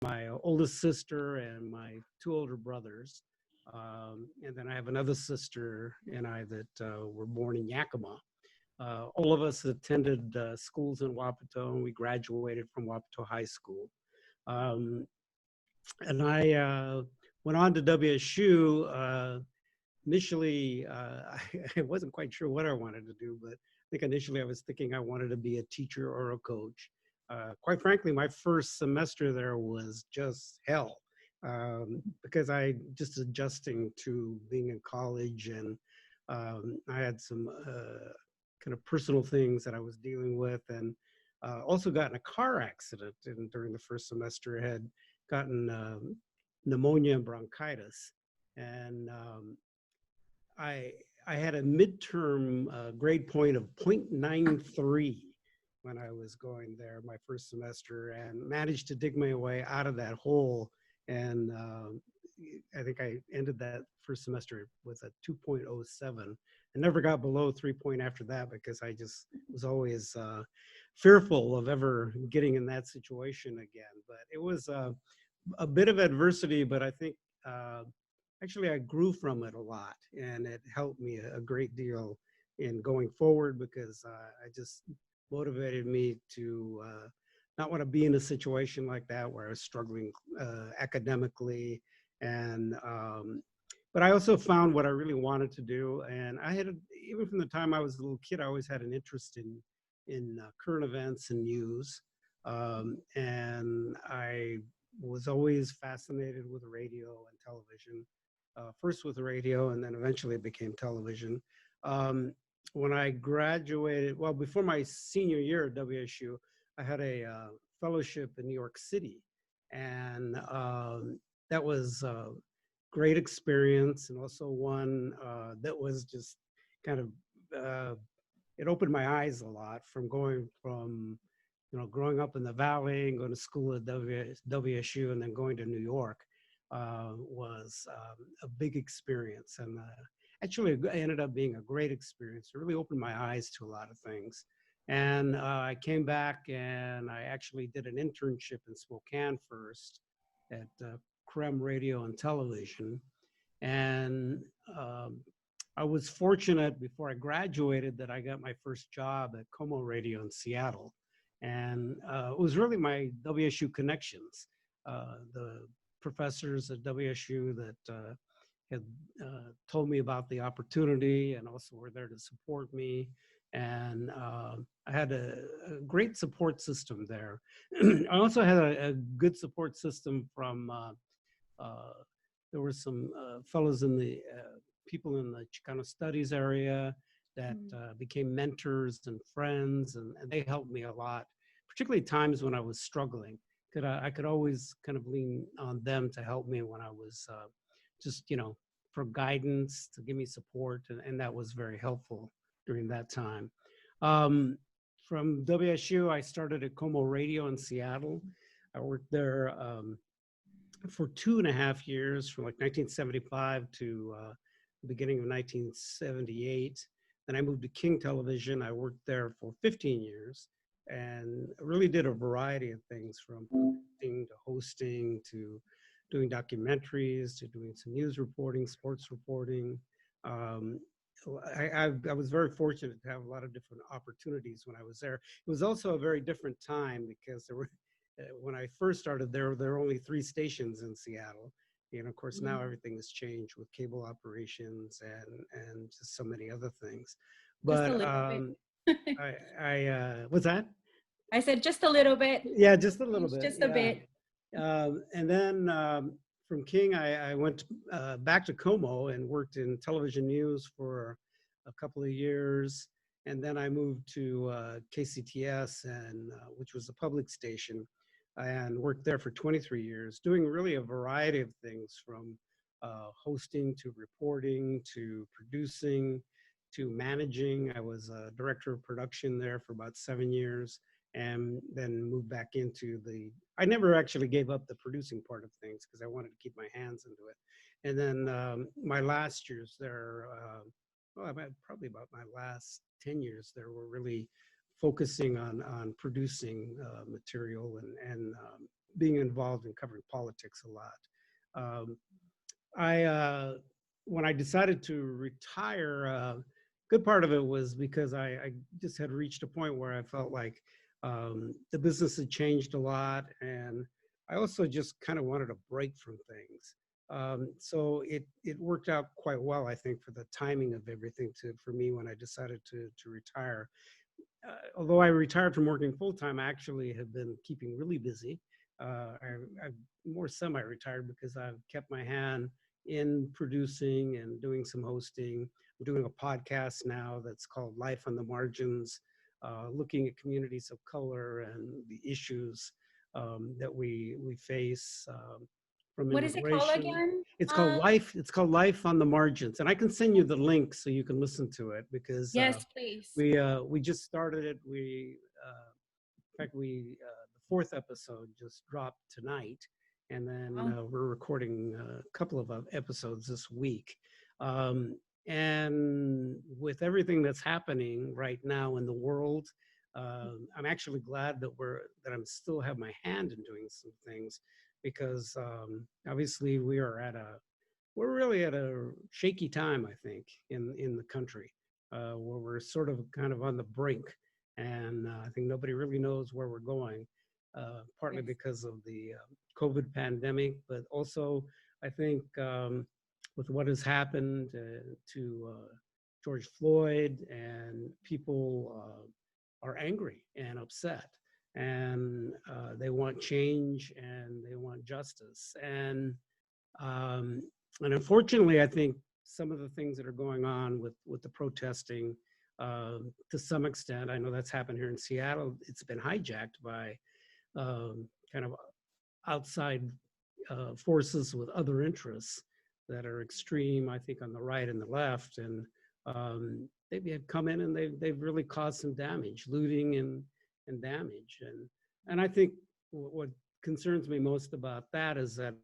my oldest sister and my two older brothers. And then I have another sister and I that were born in Yakima. All of us attended schools in Wapato, and we graduated from Wapato High School. Um, and I went on to WSU. Initially, I wasn't quite sure what I wanted to do, but I think initially I was thinking I wanted to be a teacher or a coach. Quite frankly, my first semester there was just hell because I just adjusting to being in college, and I had some kind of personal things that I was dealing with, and also got in a car accident during the first semester. I had gotten pneumonia and bronchitis, and I I had a midterm grade point of 0.93 when I was going there my first semester, and managed to dig my way out of that hole. And I think I ended that first semester with a 2.07. I never got below 3 after that because I just was always fearful of ever getting in that situation again. But it was a bit of adversity, but I think actually I grew from it a lot, and it helped me a great deal in going forward because I just motivated me to not want to be in a situation like that where I was struggling academically. And but I also found what I really wanted to do, and I had even from the time I was a little kid, I always had an interest in current events and news, and I was always fascinated with radio and television. First with radio, and then eventually it became television. Um, when I graduated, well, before my senior year at WSU, I had a fellowship in New York City, and that was a great experience, and also one that was just kind of it opened my eyes a lot from going from growing up in the Valley and going to school at WSU and then going to New York was a big experience, and actually it ended up being a great experience. It really opened my eyes to a lot of things. And I came back and I actually did an internship in Spokane first at Creme Radio and Television. And I was fortunate before I graduated that I got my first job at Como Radio in Seattle. And it was really my WSU connections. The professors at WSU that had told me about the opportunity and also were there to support me. And I had a great support system there. I also had a good support system from, there were some fellows in the, people in the Chicano studies area that became mentors and friends, and they helped me a lot, particularly times when I was struggling. I could always kind of lean on them to help me when I was just, for guidance, to give me support, and that was very helpful during that time. From WSU, I started at Como Radio in Seattle. I worked there for 2.5 years, from like 1975 to the beginning of 1978. Then I moved to King Television. I worked there for 15 years and really did a variety of things, from producing to hosting to doing documentaries to doing some news reporting, sports reporting. I was very fortunate to have a lot of different opportunities when I was there. It was also a very different time because there were, when I first started there were only 3 stations in Seattle. And of course, now everything has changed with cable operations and just so many other things. But what's that? I said just a little bit. Yeah, just a little bit. Just a bit. And then from King, I went back to Como and worked in television news for a couple of years. And then I moved to KCTS, and which was a public station, and worked there for 23 years, doing really a variety of things, from hosting to reporting to producing to managing. I was a director of production there for about 7 years, and then moved back into I never actually gave up the producing part of things because I wanted to keep my hands into it. And then my last years there, probably about my last 10 years there, were really focusing on producing material and being involved in covering politics a lot. When I decided to retire, good part of it was because I just had reached a point where I felt like the business had changed a lot, and I also just kind of wanted a break from things. So it worked out quite well, I think, for the timing of everything for me when I decided to retire. Although I retired from working full time, I actually have been keeping really busy. I'm more semi-retired because I've kept my hand in producing and doing some hosting. I'm doing a podcast now that's called Life on the Margins, looking at communities of color and the issues that we face from What is it called immigration. again? It's called Life. It's called Life on the Margins, and I can send you the link so you can listen to it because Yes, please. we just started it. In fact, the fourth episode just dropped tonight, and then Wow. we're recording a couple of episodes this week. And with everything that's happening right now in the world, I'm actually glad that I'm still have my hand in doing some things because obviously we're really at a shaky time, I think, in the country, where we're sort of kind of on the brink, and I think nobody really knows where we're going, partly Yes. because of the COVID pandemic, but also I think with what has happened to George Floyd, and people are angry and upset, and they want change and they want justice, and unfortunately, I think some of the things that are going on with the protesting, to some extent, I know that's happened here in Seattle. It's been hijacked by kind of outside forces with other interests that are extreme, I think, on the right and the left, and they've come in and they've really caused some damage, looting and damage, and I think what concerns me most about that is that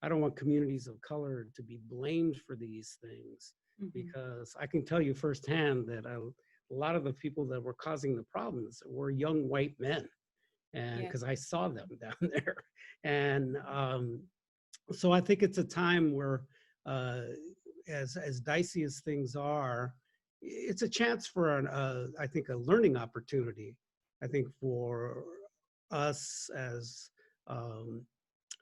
I don't want communities of color to be blamed for these things, because I can tell you firsthand that a lot of the people that were causing the problems were young white men, and because I saw them down there, and so I think it's a time where, as dicey as things are, it's a chance for I think a learning opportunity. I think for us as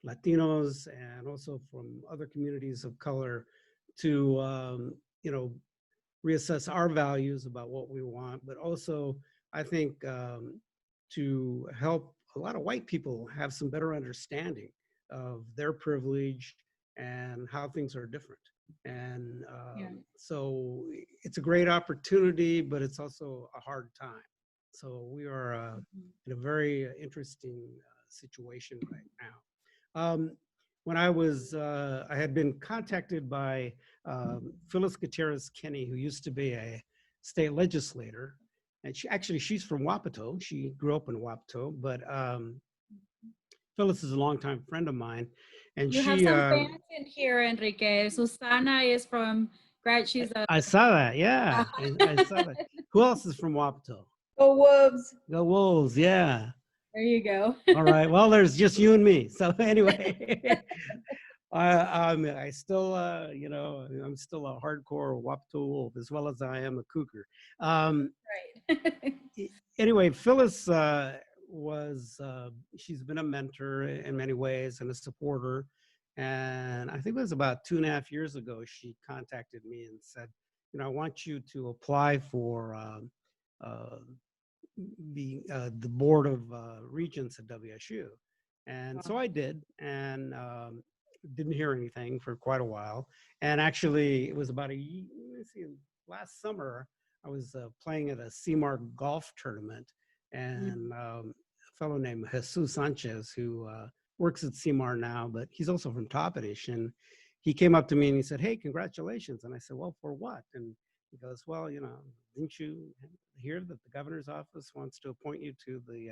Latinos and also from other communities of color to reassess our values about what we want, but also I think to help a lot of white people have some better understanding of their privilege and how things are different. And so it's a great opportunity, but it's also a hard time. So we are in a very interesting situation right now. When I had been contacted by Phyllis Gutierrez Kenny, who used to be a state legislator, and she's from Wapato. She grew up in Wapato, but Phyllis is a longtime friend of mine, and You have some fans in here, Enrique. Susana is from she's a I saw that, yeah, I saw that. Who else is from Wapato? Go Wolves. Go Wolves, yeah. There you go. All right. Well, there's just you and me. So anyway, I still, I'm still a hardcore Wapato Wolf as well as I am a Cougar. Right. Anyway, Phyllis she's been a mentor in many ways and a supporter. And I think it was about 2.5 years ago, she contacted me and said, I want you to apply for the board of regents at WSU. And so I did, and didn't hear anything for quite a while. And actually, it was about last summer, I was playing at a CMAR golf tournament, and a fellow named Jesus Sanchez, who works at CMAR now, but he's also from Toppenish, and he came up to me and he said, "Hey, congratulations." And I said, "Well, for what?" And he goes, "Well, didn't you hear that the governor's office wants to appoint you to the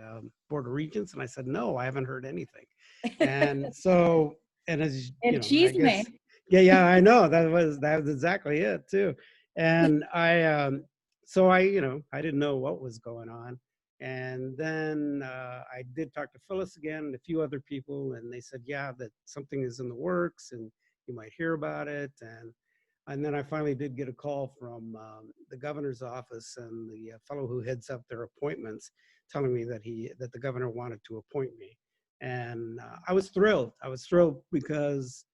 Board of Regents?" And I said, "No, I haven't heard anything." And so, and as I guess, yeah, I know that was exactly it too. And I didn't know what was going on. And then I did talk to Phyllis again and a few other people, and they said, yeah, that something is in the works and you might hear about it. And then I finally did get a call from the governor's office and the fellow who heads up their appointments, telling me that the governor wanted to appoint me. And I was thrilled. I was thrilled because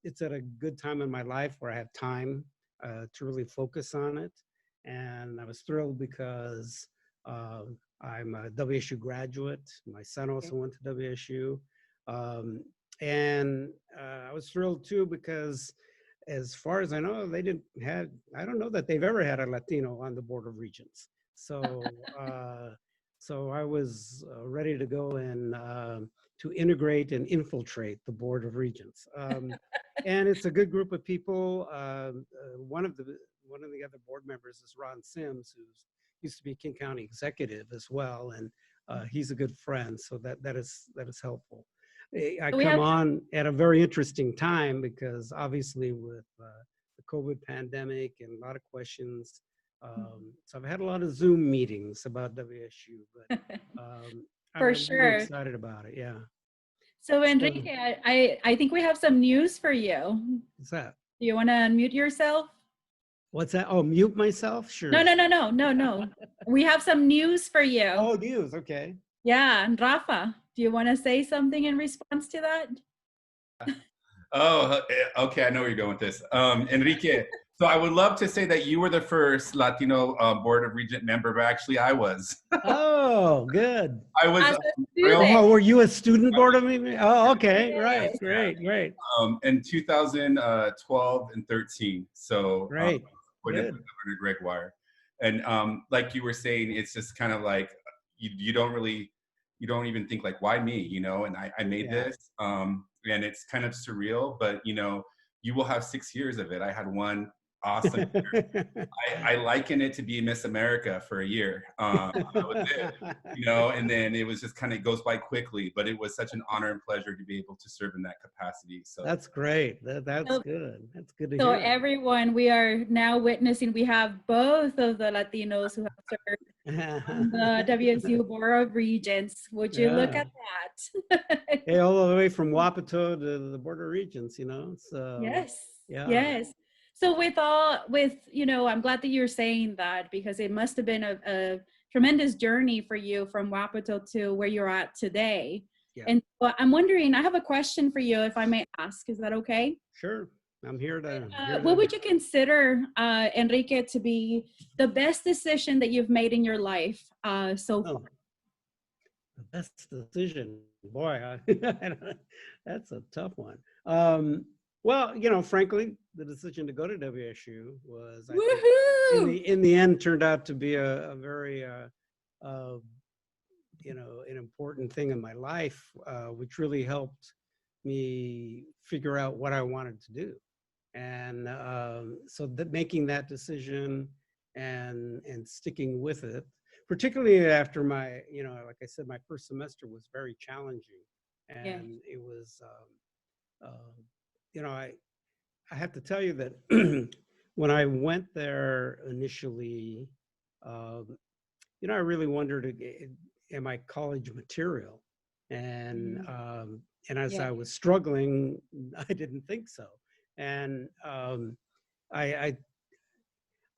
it's at a good time in my life where I have time to really focus on it. And I was thrilled because I'm a WSU graduate. My son also went to WSU. And I was thrilled too because as far as I know, I don't know that they've ever had a Latino on the Board of Regents. So, so I was ready to go and to integrate and infiltrate the Board of Regents. And it's a good group of people. One of the other board members is Ron Sims, who used to be King County executive as well, and he's a good friend. So that is helpful. I come on at a very interesting time because obviously with the COVID pandemic and a lot of questions. So I've had a lot of Zoom meetings about WSU, but I'm really excited about it. Yeah. So Enrique, I think we have some news for you. What's that? Do you want to unmute yourself? What's that? Oh, mute myself? Sure. No. We have some news for you. Oh, news. Okay. Yeah. And Rafa, do you want to say something in response to that? Oh, okay. I know where you're going with this. Enrique, so I would love to say that you were the first Latino Board of Regent member, but actually I was. Oh, good. I was. Oh, were you a student board of me? Oh, okay. Right. Great. In 2012 and 13. So great. With Governor Greg Wire. And like you were saying, it's just kind of like you don't even think like, why me, you know? And I made this, and it's kind of surreal, but you know, you will have 6 years of it. I had one awesome year. I liken it to be Miss America for a year. That was it, you know, and then it was just kind of goes by quickly, but it was such an honor and pleasure to be able to serve in that capacity. So that's great. That's good. That's good to hear. So everyone, we are now witnessing, we have both of the Latinos who have served on the WSU Board of Regents. Would you look at that? Hey, all the way from Wapato to the Board of Regents, you know? So yes. So you know, I'm glad that you're saying that because it must have been a tremendous journey for you from Wapato to where you're at today. Yeah. And so I'm wondering, I have a question for you, if I may ask. Is that okay? Sure. I'm here to. What would you consider, Enrique, to be the best decision that you've made in your life so far? The best decision, boy, that's a tough one. Well, you know, frankly, the decision to go to WSU was, I think, in the end, turned out to be a very, you know, an important thing in my life, which really helped me figure out what I wanted to do. And so making that decision and sticking with it, particularly after my, you know, like I said, my first semester was very challenging, and it was, you know, I have to tell you that when I went there initially, you know, I really wondered, am I college material? And as I was struggling, I didn't think so. And I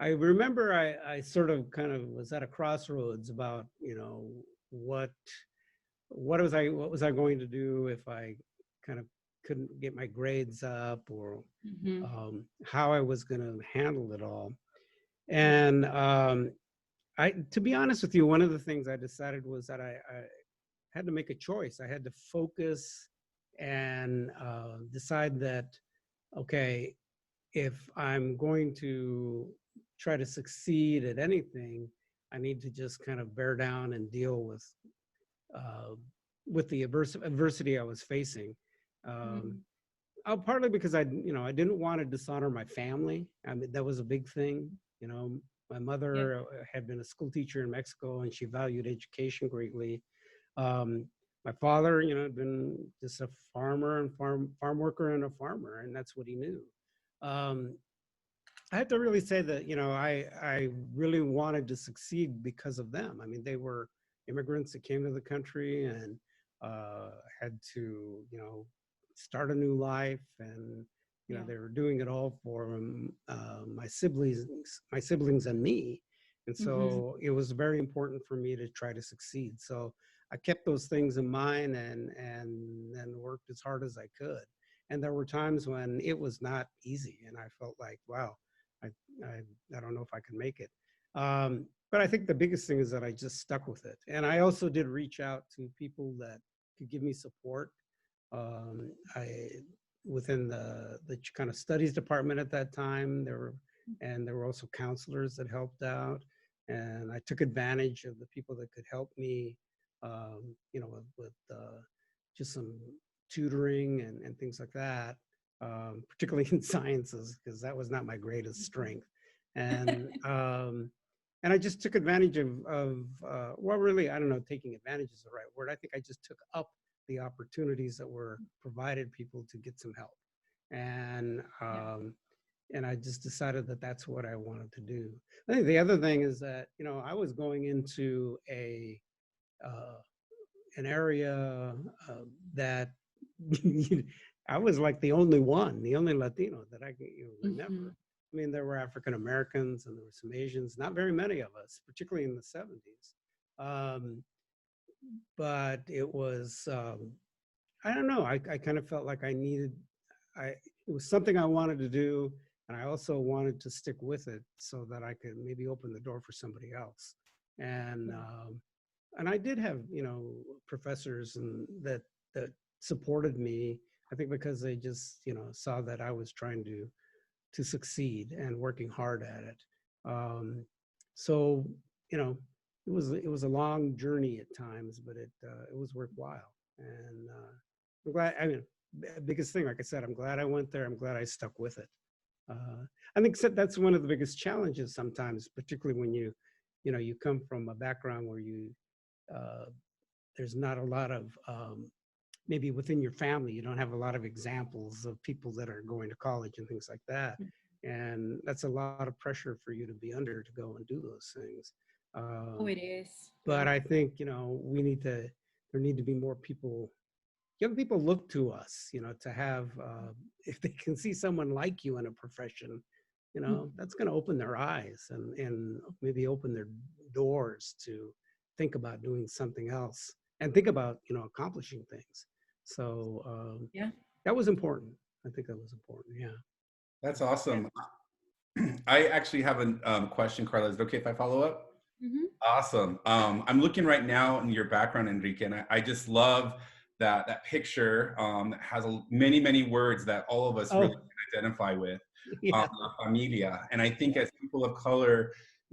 remember I sort of kind of was at a crossroads about, you know, what was I going to do if I kind of couldn't get my grades up, or how I was going to handle it all. And to be honest with you, one of the things I decided was that I had to make a choice. I had to focus and decide that, okay, if I'm going to try to succeed at anything, I need to just kind of bear down and deal with the adversity I was facing. Partly because I didn't want to dishonor my family. I mean, that was a big thing. You know, my mother had been a school teacher in Mexico, and she valued education greatly. My father, you know, had been just a farmer and farm worker and a farmer, and that's what he knew. I have to really say that, you know, I really wanted to succeed because of them. I mean, they were immigrants that came to the country and had to, start a new life, and they were doing it all for my siblings and me. And so it was very important for me to try to succeed. So I kept those things in mind and worked as hard as I could. And there were times when it was not easy, and I felt like, wow, I don't know if I can make it. But I think the biggest thing is that I just stuck with it. And I also did reach out to people that could give me support. Within the kind of studies department at that time, there were also counselors that helped out. And I took advantage of the people that could help me, with just some tutoring and things like that, particularly in sciences, because that was not my greatest strength. And and I just took advantage of well, really, I don't know, taking advantage is the right word. I think I just took up the opportunities that were provided people to get some help. And I just decided that that's what I wanted to do. I think the other thing is that, I was going into an area that I was like the only Latino that I can remember. I mean, there were African Americans and there were some Asians, not very many of us, particularly in the 70s. But it was, I don't know, I kind of felt like it was something I wanted to do. And I also wanted to stick with it so that I could maybe open the door for somebody else. And I did have, professors that supported me, I think because they just, saw that I was trying to succeed and working hard at it. So, it was a long journey at times, but it was worthwhile. And I'm glad, biggest thing, like I said, I'm glad I went there. I'm glad I stuck with it. I think that's one of the biggest challenges sometimes, particularly when you come from a background where there's not a lot of, maybe within your family, you don't have a lot of examples of people that are going to college and things like that. And that's a lot of pressure for you to be under to go and do those things. It is. But I think, there need to be more people, young people look to us, to have, if they can see someone like you in a profession, that's going to open their eyes and maybe open their doors to think about doing something else and think about, accomplishing things. So that was important. I think that was important. Yeah. That's awesome. I actually have a question, Carla. Is it okay if I follow up? Awesome. I'm looking right now in your background, Enrique, and I just love that picture that has many, many words that all of us really can identify with. La familia. And I think as people of color,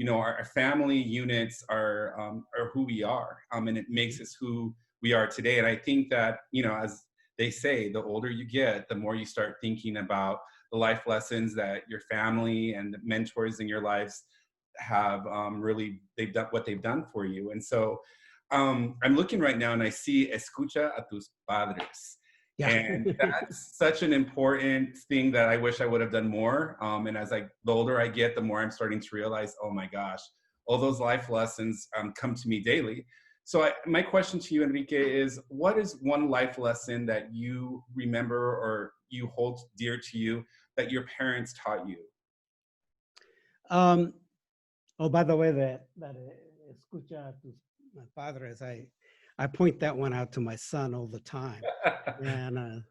our family units are who we are, and it makes us who we are today. And I think that, as they say, the older you get, the more you start thinking about the life lessons that your family and the mentors in your lives have they've done what they've done for you. And so I'm looking right now and I see escucha a tus padres. Yeah. And that's such an important thing that I wish I would have done more. And as the older I get, the more I'm starting to realize, oh my gosh, all those life lessons come to me daily. So my question to you, Enrique, is what is one life lesson that you remember or you hold dear to you that your parents taught you? Oh, by the way, that escucha a tus padres, I point that one out to my son all the time. And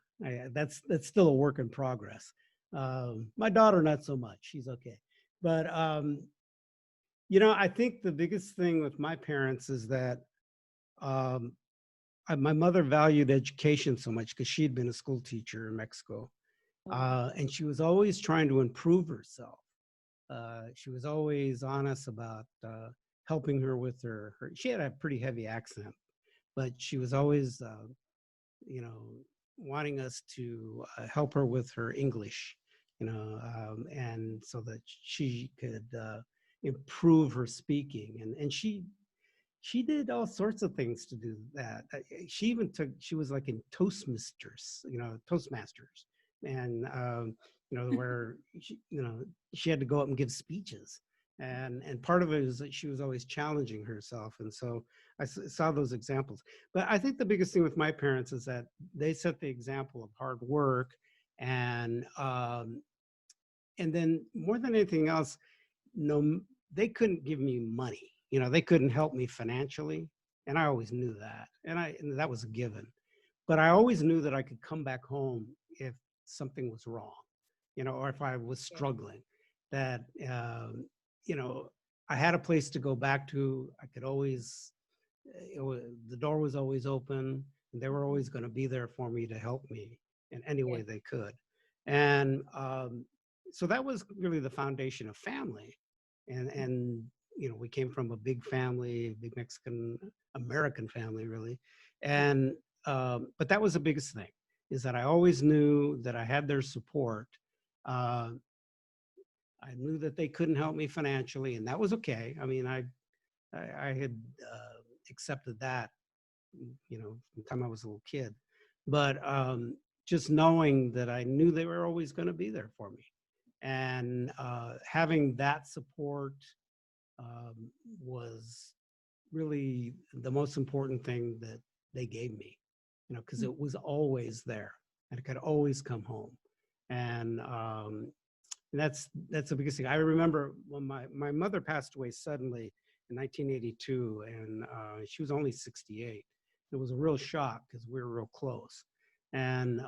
that's still a work in progress. My daughter, not so much. She's okay. But, I think the biggest thing with my parents is that my mother valued education so much because she'd been a school teacher in Mexico. And she was always trying to improve herself. She was always honest about helping her with her, she had a pretty heavy accent, but she was always, wanting us to help her with her English, and so that she could improve her speaking. And she did all sorts of things to do that. She was like in Toastmasters, and where she had to go up and give speeches. And part of it is that she was always challenging herself. And so I saw those examples. But I think the biggest thing with my parents is that they set the example of hard work, and then more than anything else, no, they couldn't give me money. They couldn't help me financially, and I always knew that, and that was a given. But I always knew that I could come back home if something was wrong, or if I was struggling. That I had a place to go back to. I could always, the door was always open, and they were always going to be there for me to help me in any way they could. And so that was really the foundation of family. And we came from a big family, big Mexican American family, really. And but that was the biggest thing, is that I always knew that I had their support. I knew that they couldn't help me financially, and that was okay. I mean, I had accepted that, from the time I was a little kid. But just knowing that I knew they were always going to be there for me, and having that support was really the most important thing that they gave me, because it was always there, and I could always come home. And that's the biggest thing. I remember when my mother passed away suddenly in 1982, and she was only 68. It was a real shock because we were real close. And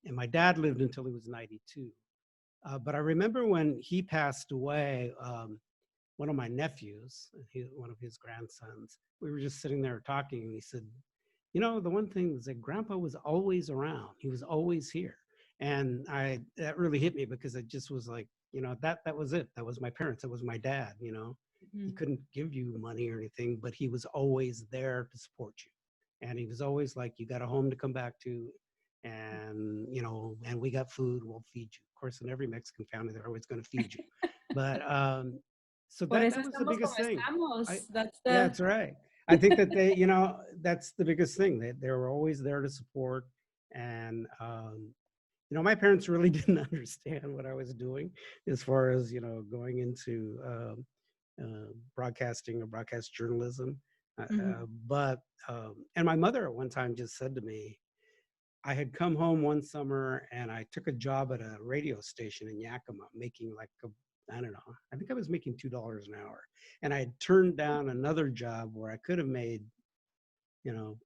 my dad lived until he was 92. But I remember when he passed away, one of my nephews, one of his grandsons, we were just sitting there talking, and he said, the one thing is that Grandpa was always around. He was always here. And that really hit me, because it just was like, that was it. That was my parents. That was my dad, He couldn't give you money or anything, but he was always there to support you. And he was always like, you got a home to come back to, and, and we got food, we'll feed you. Of course, in every Mexican family, they're always going to feed you. But so that was the biggest thing. Yeah, that's right. I think that they, that's the biggest thing. They were always there to support. And, my parents really didn't understand what I was doing as far as, going into broadcasting or broadcast journalism. But my mother at one time just said to me, I had come home one summer and I took a job at a radio station in Yakima, making like I don't know, I think I was making $2 an hour. And I had turned down another job where I could have made,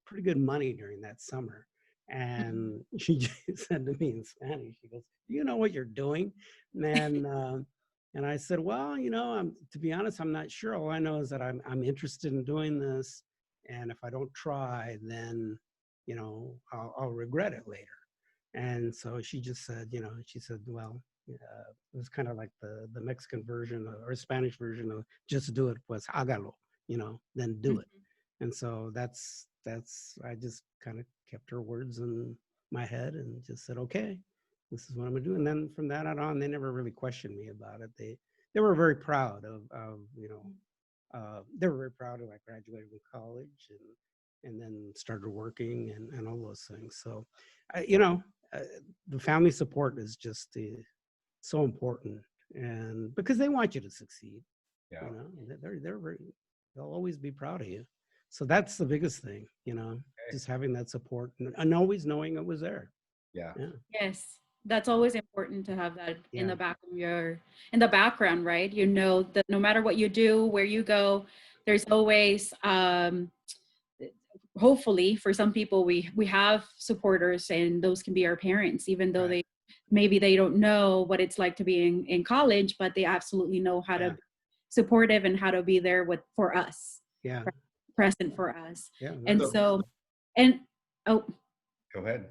pretty good money during that summer. And she just said to me in Spanish, she goes, do you know what you're doing? And I said, well, to be honest, I'm not sure. All I know is that I'm interested in doing this. And if I don't try, then, I'll regret it later. And so she just said, she said, well, it was kind of like the Mexican version or Spanish version of just do it, pues hágalo, then do it. And so that's I just kind of kept her words in my head and just said, okay, this is what I'm gonna do. And then from that on, they never really questioned me about it. They were very proud of they were very proud of I graduated from college and then started working and all those things. So, the family support is just so important, and because they want you to succeed. Yeah. They'll always be proud of you. So that's the biggest thing, just having that support and always knowing it was there. Yeah. Yes, that's always important to have that in the back of in the background, right? That no matter what you do, where you go, there's always hopefully for some people we have supporters, and those can be our parents, even though maybe they don't know what it's like to be in college, but they absolutely know how to be supportive and how to be there for us. Yeah. Present for us. Yeah. Go ahead.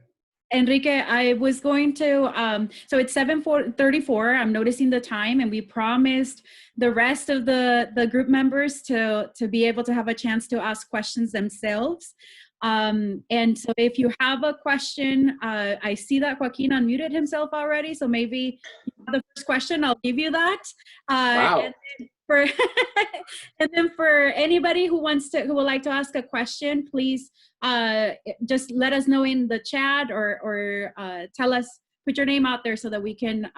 Enrique, I was going to, so it's 7:34. I'm noticing the time, and we promised the rest of the group members to be able to have a chance to ask questions themselves. And so if you have a question, I see that Joaquin unmuted himself already. So maybe the first question, I'll give you that. Wow. And then for anybody who would like to ask a question, please just let us know in the chat or tell us, put your name out there so that we can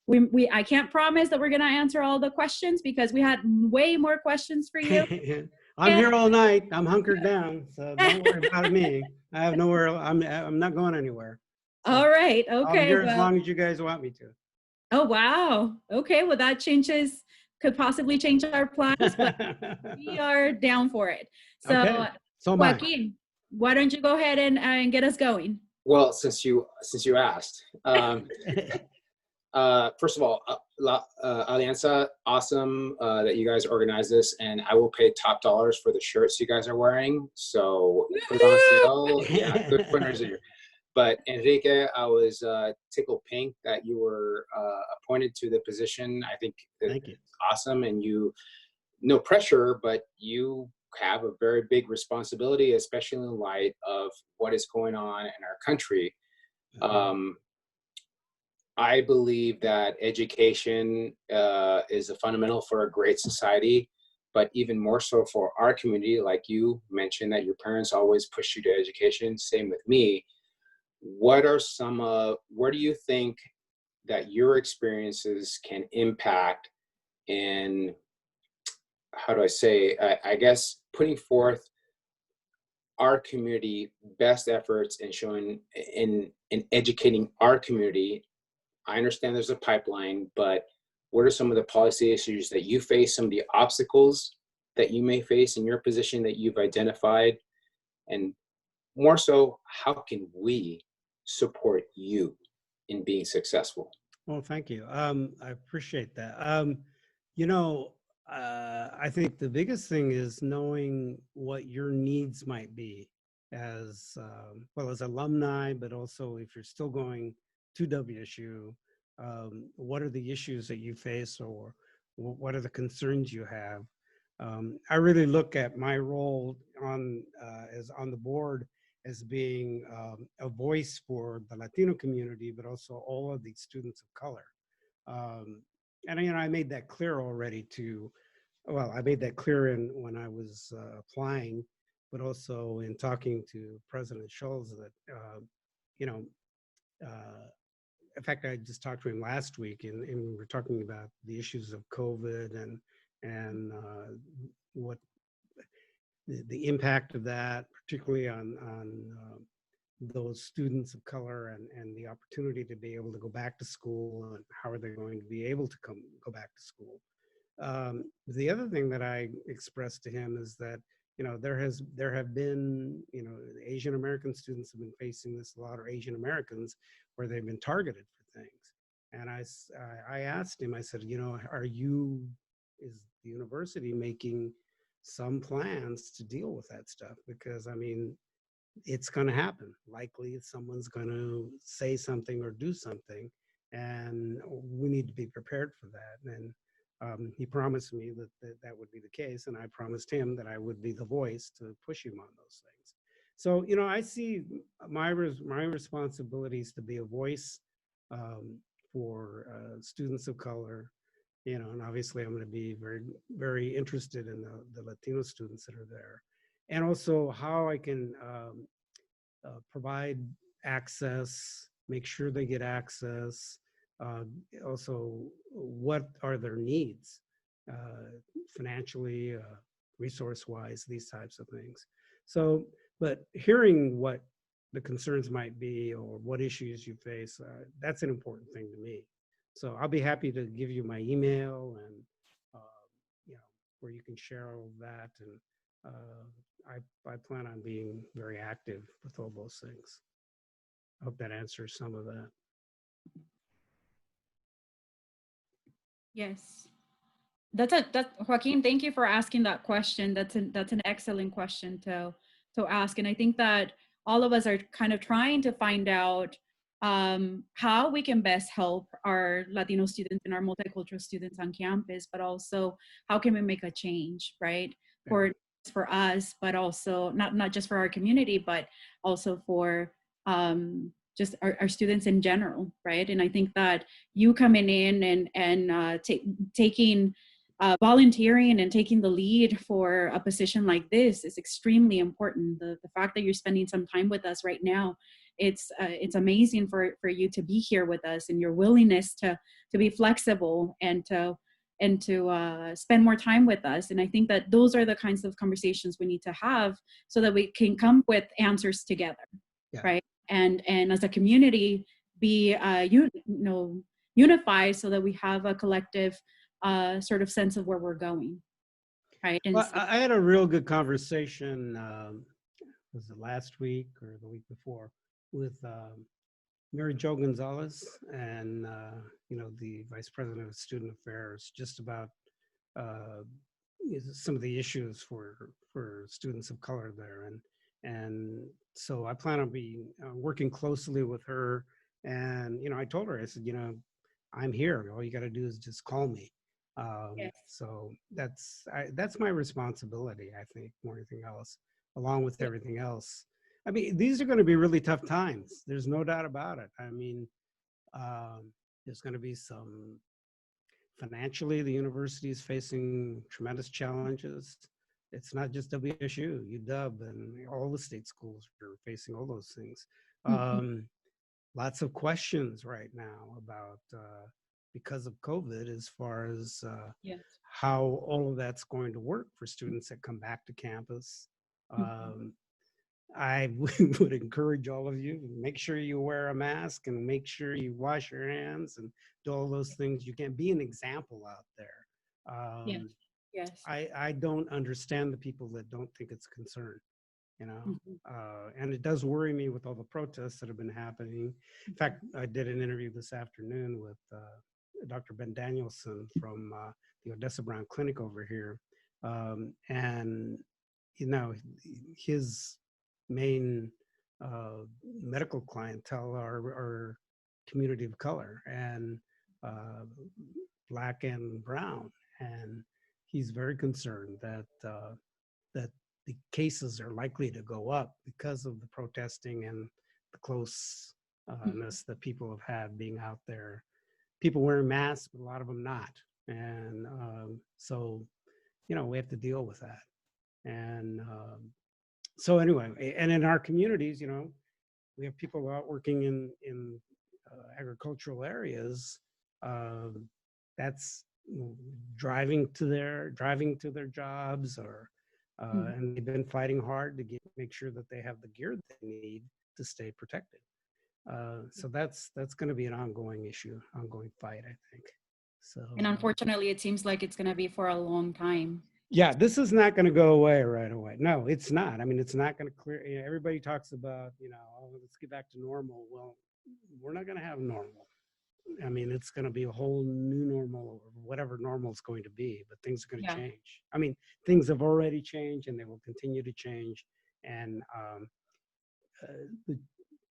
I can't promise that we're going to answer all the questions because we had way more questions for you. I'm here all night. I'm hunkered down, so don't worry about me. I have nowhere. I'm not going anywhere. So all right. I'll be Okay. here as long as you guys want me to. Oh, wow. Okay. Well, that could possibly change our plans, but we are down for it. So, okay. So Joaquin, why don't you go ahead and get us going? Well, since you asked, first of all, Alianza, awesome that you guys organized this, and I will pay top dollars for the shirts you guys are wearing. So put it on sale. Yeah, good fundraiser. But Enrique, I was tickled pink that you were appointed to the position. I think Thank you. Awesome, and no pressure, but you have a very big responsibility, especially in light of what is going on in our country. I believe that education is a fundamental for a great society, but even more so for our community. Like you mentioned that your parents always push you to education, same with me. Where do you think that your experiences can impact in, how do I say, I guess putting forth our community best efforts and showing in educating our community? I understand there's a pipeline, but what are some of the policy issues that you face, some of the obstacles that you may face in your position that you've identified? And more so, how can we support you in being successful? Well, thank you. I appreciate that. I think the biggest thing is knowing what your needs might be as well as alumni, but also if you're still going to WSU, what are the issues that you face, or what are the concerns you have? I really look at my role as on the board as being a voice for the Latino community, but also all of these students of color. And I made that clear already I made that clear when I was applying, but also in talking to President Schultz that, in fact, I just talked to him last week, and we were talking about the issues of COVID and what the impact of that, particularly on those students of color and the opportunity to be able to go back to school, and how are they going to be able to go back to school. The other thing that I expressed to him is that, there have been, Asian American students have been facing this a lot, or Asian Americans, where they've been targeted for things. And I asked him, I said, is the university making some plans to deal with that stuff? Because it's going to happen. Likely someone's going to say something or do something, and we need to be prepared for that. And he promised me that would be the case, and I promised him that I would be the voice to push him on those things. So, I see my responsibilities to be a voice for students of color, and obviously I'm going to be very, very interested in the Latino students that are there. And also how I can provide access, make sure they get access. Also, what are their needs financially, resource-wise, these types of things. So, but hearing what the concerns might be or what issues you face, that's an important thing to me. So I'll be happy to give you my email and, where you can share all of that. And I plan on being very active with all those things. I hope that answers some of that. Yes. Joaquin, thank you for asking that question. That's an excellent question to ask. And I think that all of us are kind of trying to find out how we can best help our Latino students and our multicultural students on campus, but also how can we make a change, right? For us, but also not just for our community, but also for just our students in general, right? And I think that you coming in and taking volunteering and taking the lead for a position like this is extremely important. The fact that you're spending some time with us right now it's amazing for you to be here with us, and your willingness to be flexible and to spend more time with us. And I think that those are the kinds of conversations we need to have so that we can come with answers together, right? And as a community, be unified so that we have a collective sort of sense of where we're going, right? And well, I had a real good conversation, was it last week or the week before, with Mary Jo Gonzalez and the Vice President of Student Affairs, just about some of the issues for students of color there, and so I plan on being working closely with her. And I told her, I said, I'm here. All you got to do is just call me. Yes. So that's my responsibility, I think, more than anything else, along with everything else. I mean, these are going to be really tough times. There's no doubt about it. I mean, there's going to be some financially, the university is facing tremendous challenges. It's not just WSU, UW, and all the state schools are facing all those things. Lots of questions right now about, because of COVID, as far as yes. how all of that's going to work for students that come back to campus. I would encourage all of you, make sure you wear a mask and make sure you wash your hands and do all those things. You can be an example out there. Yes. Yes. I don't understand the people that don't think it's a concern, and it does worry me with all the protests that have been happening. In fact, I did an interview this afternoon with Dr. Ben Danielson from the Odessa Brown Clinic over here. And, his main medical clientele are community of color and Black and brown. And he's very concerned that that the cases are likely to go up because of the protesting and the closeness that people have had being out there. People wearing masks, but a lot of them not. And so, we have to deal with that. And so anyway, and in our communities, we have people out working in agricultural areas. That's driving to their jobs, or and they've been fighting hard to make sure that they have the gear they need to stay protected. So that's going to be an ongoing fight, I think. So, and unfortunately, it seems like it's going to be for a long time. Yeah, this is not going to go away right away. No, it's not. I mean, it's not going to clear. Everybody talks about, let's get back to normal. Well, we're not going to have normal. I mean, it's going to be a whole new normal, or whatever normal is going to be, but things are going to change. I mean, things have already changed and they will continue to change. And the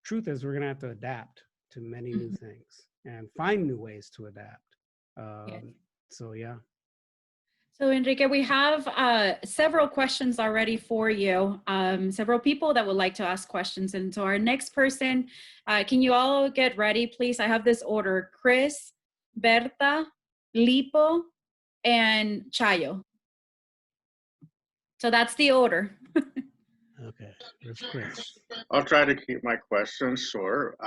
truth is, we're going to have to adapt to many new things and find new ways to adapt. So, yeah. So Enrique, we have several questions already for you, several people that would like to ask questions. And so our next person, can you all get ready, please? I have this order: Chris, Berta, Lipo, and Chayo. So that's the order. Okay, there's Chris. I'll try to keep my questions short,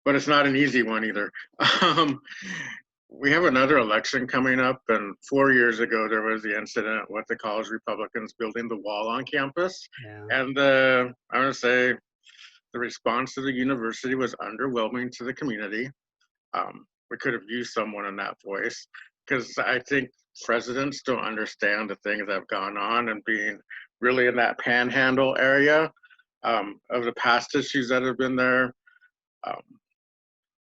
but it's not an easy one either. We have another election coming up, and 4 years ago there was the incident with the college Republicans building the wall on campus. And I want to say the response to the university was underwhelming to the community. We could have used someone in that voice, because I think presidents don't understand the things that have gone on and being really in that panhandle area of the past issues that have been there.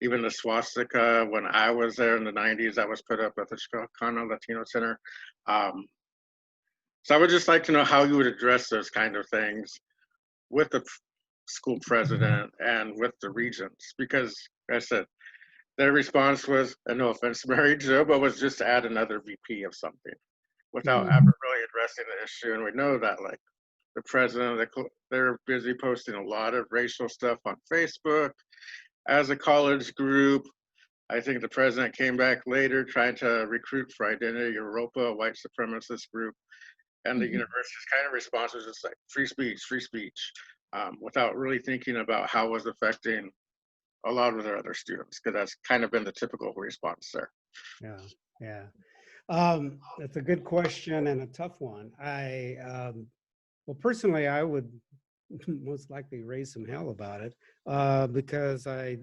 Even the swastika, when I was there in the 90s, that was put up at the Chicano Latino Center. So I would just like to know how you would address those kind of things with the school president and with the regents, because like I said, their response was, and no offense to Mary Jo, but was just to add another VP of something without ever really addressing the issue. And we know that, like, the president, they're busy posting a lot of racial stuff on Facebook. As a college group, I think the president came back later trying to recruit for Identity Europa, a white supremacist group. And the university's kind of response was just like, free speech, free speech. without really thinking about how it was affecting a lot of their other students, because that's kind of been the typical response there. Yeah, yeah. That's a good question and a tough one. Well, personally, I would most likely raise some hell about it because I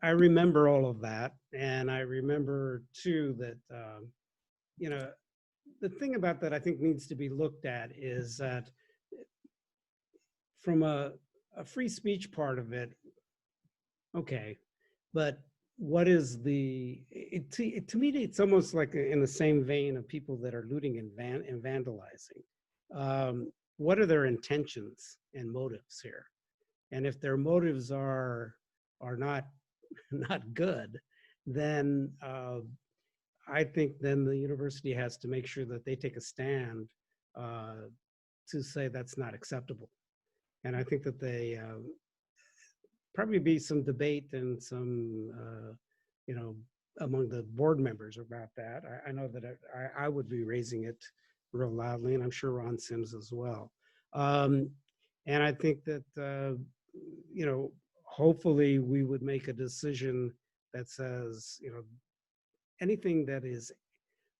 remember all of that, and I remember too that the thing about that I think needs to be looked at is that from a free speech part of it, okay, but what is to me, it's almost like in the same vein of people that are looting and vandalizing. What are their intentions and motives here? And if their motives are not good, then I think then the university has to make sure that they take a stand to say that's not acceptable. And I think that they probably be some debate and some, among the board members about that. I know that I would be raising it real loudly, and I'm sure Ron Sims as well. And I think that, hopefully we would make a decision that says, anything that is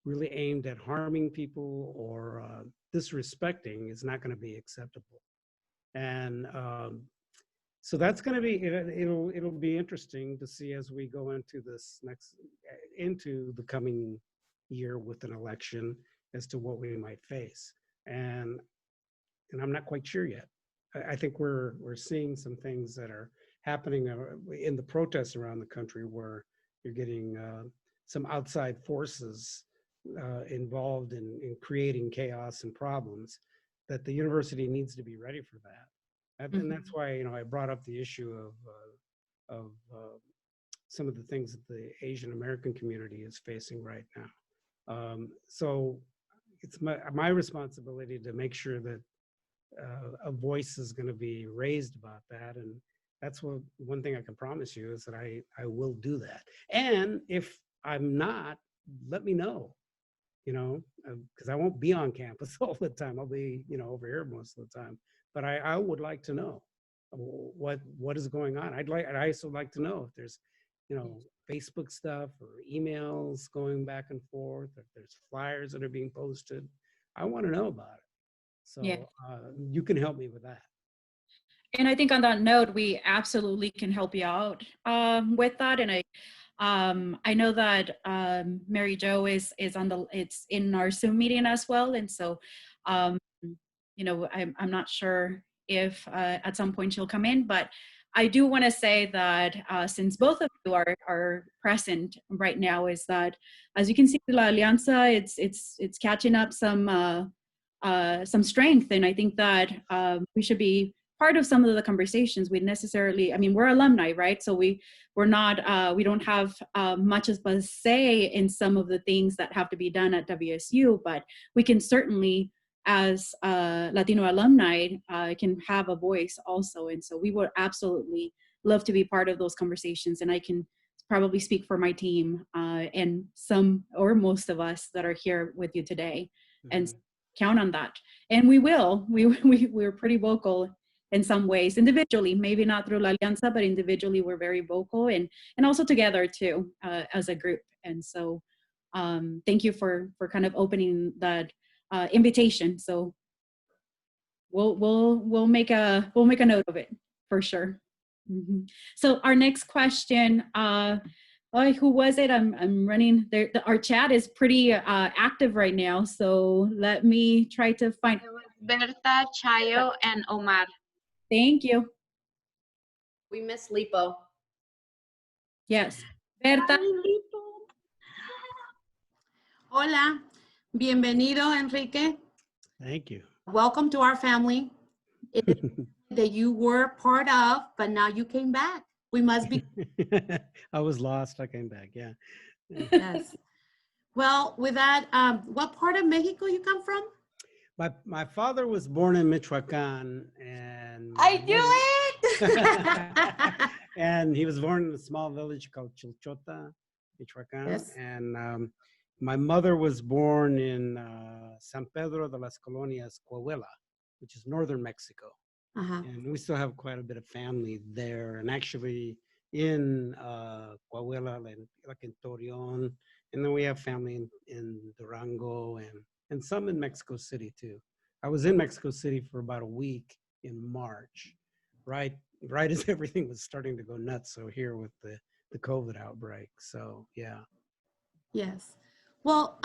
really aimed at harming people or disrespecting is not going to be acceptable. And so that's going to be, it'll be interesting to see as we go into into the coming year with an election as to what we might face. And I'm not quite sure yet. I think we're seeing some things that are happening in the protests around the country where you're getting some outside forces involved in creating chaos and problems, that the university needs to be ready for that. And that's why, I brought up the issue of some of the things that the Asian American community is facing right now. So it's my responsibility to make sure that a voice is going to be raised about that. And that's one thing I can promise you is that I will do that. And if I'm not, let me know, because I won't be on campus all the time. I'll be, over here most of the time. But I would like to know what is going on. I'd also like to know if there's, Facebook stuff or emails going back and forth, if there's flyers that are being posted. I want to know about it. So yeah. You can help me with that. And I think on that note, we absolutely can help you out with that. And I know that Mary Jo is it's in our Zoom meeting as well. And so, I'm not sure if at some point she'll come in, but I do want to say that since both of you are present right now, is that as you can see, La Alianza, it's catching up some strength, and I think that we should be part of some of the conversations. We're alumni, right? So we're not we don't have much of a say in some of the things that have to be done at WSU, but we can certainly, as Latino alumni, can have a voice also. And so we would absolutely love to be part of those conversations. And I can probably speak for my team and some or most of us that are here with you today, and count on that. And we will. We're pretty vocal in some ways, individually, maybe not through La Alianza, but individually we're very vocal, and also together too, as a group. And so thank you for kind of opening that invitation. So we'll make a note of it for sure. So our next question, who was it? I'm running there. Our chat is pretty active right now. So let me try to find. Berta, Chayo, and Omar. Thank you. We miss Lipo. Yes. Berta. Hola. Bienvenido, Enrique. Thank you. Welcome to our family. That you were part of, but now you came back. We must be. I was lost. I came back. Yeah. Yes. Well, with that, what part of Mexico you come from? My father was born in Michoacan, and I knew it. and he was born in a small village called Chilchota, Michoacan. Yes. And my mother was born in San Pedro de las Colonias, Coahuila, which is northern Mexico. Uh-huh. And we still have quite a bit of family there. And actually in Coahuila, like in Torreon, and then we have family in Durango and some in Mexico City too. I was in Mexico City for about a week in March, right as everything was starting to go nuts. So here with the COVID outbreak. So yeah. Yes. Well,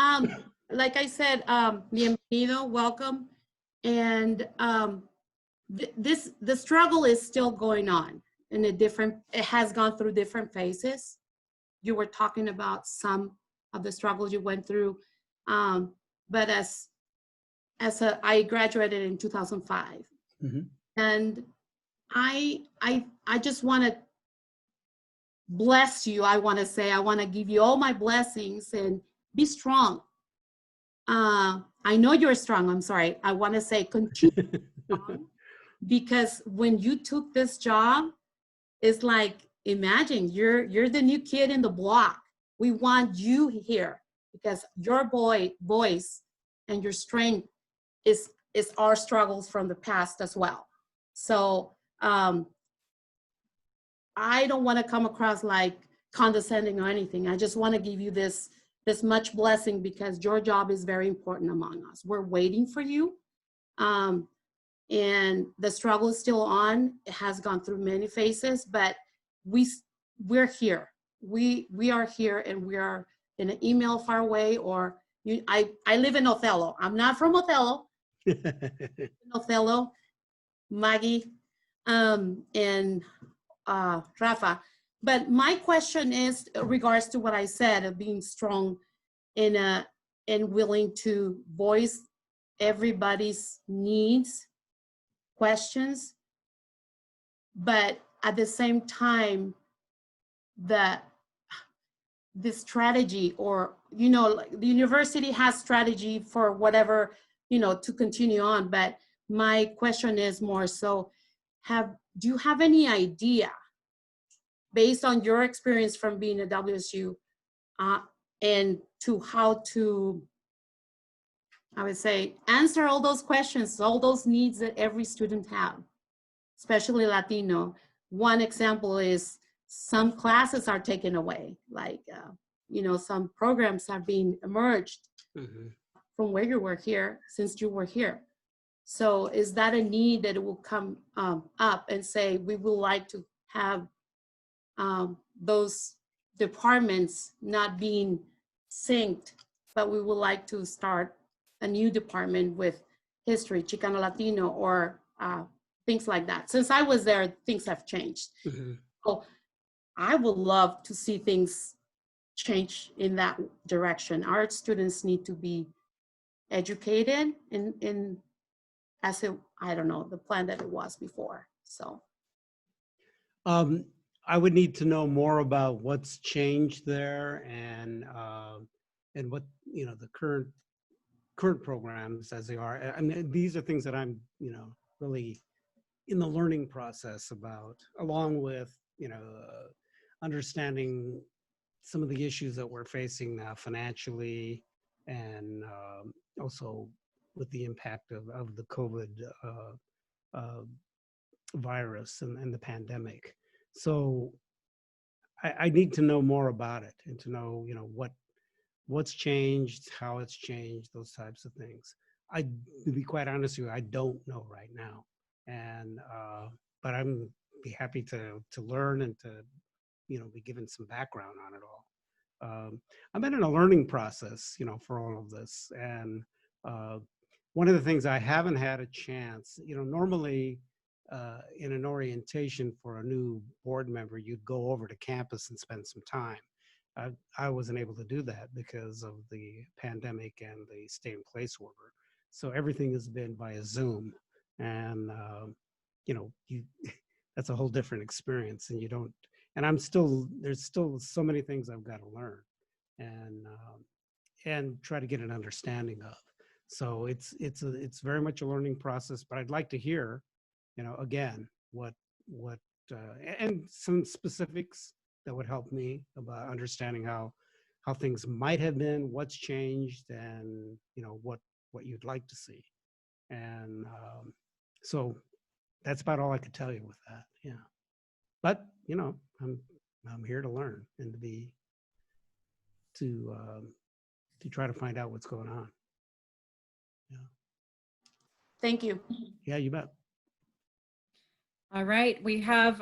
like I said, bienvenido, welcome. And the struggle is still going on in it has gone through different phases. You were talking about some of the struggles you went through. But I graduated in 2005. Mm-hmm. And I just want to bless you. I want to give you all my blessings and be strong. I know you're strong. I'm sorry. I want to say continue strong, because when you took this job, it's like, imagine you're the new kid in the block. We want you here because your voice and your strength is our struggles from the past as well. So I don't want to come across like condescending or anything. I just want to give you this much blessing because your job is very important among us. We're waiting for you. And the struggle is still on. It has gone through many phases, but we're here. We are here, and we are in an email far away, or I live in Othello. I'm not from Othello. Othello, Maggie, and Rafa. But my question is regards to what I said of being strong and willing to voice everybody's needs, questions, but at the same time, the strategy, or like the university has strategy for whatever, to continue on. But my question is more so, do you have any idea, based on your experience from being at WSU, and to how to, I would say, answer all those questions, all those needs that every student have, especially Latino? One example is some classes are taken away, like, some programs are being emerged from where you were here, since you were here. So is that a need that it will come up and say, we would like to have those departments not being synced, but we would like to start a new department with history, Chicano Latino, or things like that. Since I was there, things have changed. So I would love to see things change in that direction. Our students need to be educated in as it, I don't know, the plan that it was before. So I would need to know more about what's changed there and what the current programs as they are. I mean, these are things that I'm really in the learning process about, along with understanding some of the issues that we're facing now financially, and also with the impact of the COVID virus and the pandemic. So I need to know more about it, and to know what's changed, how it's changed, those types of things. To be quite honest with you, I don't know right now, and but I'm be happy to learn and to be given some background on it all. I'm in a learning process, for all of this, and one of the things I haven't had a chance, normally in an orientation for a new board member, you'd go over to campus and spend some time. I wasn't able to do that because of the pandemic and the stay-in-place order. So everything has been via Zoom, and that's a whole different experience. And there's still so many things I've got to learn, and try to get an understanding of. So it's very much a learning process. But I'd like to hear, again, what and some specifics that would help me about understanding how things might have been, what's changed, and what you'd like to see. And So that's about all I could tell you with that. Yeah. But, you know, I'm here to learn and to try to find out what's going on. Yeah. Thank you. Yeah, you bet. All right, we have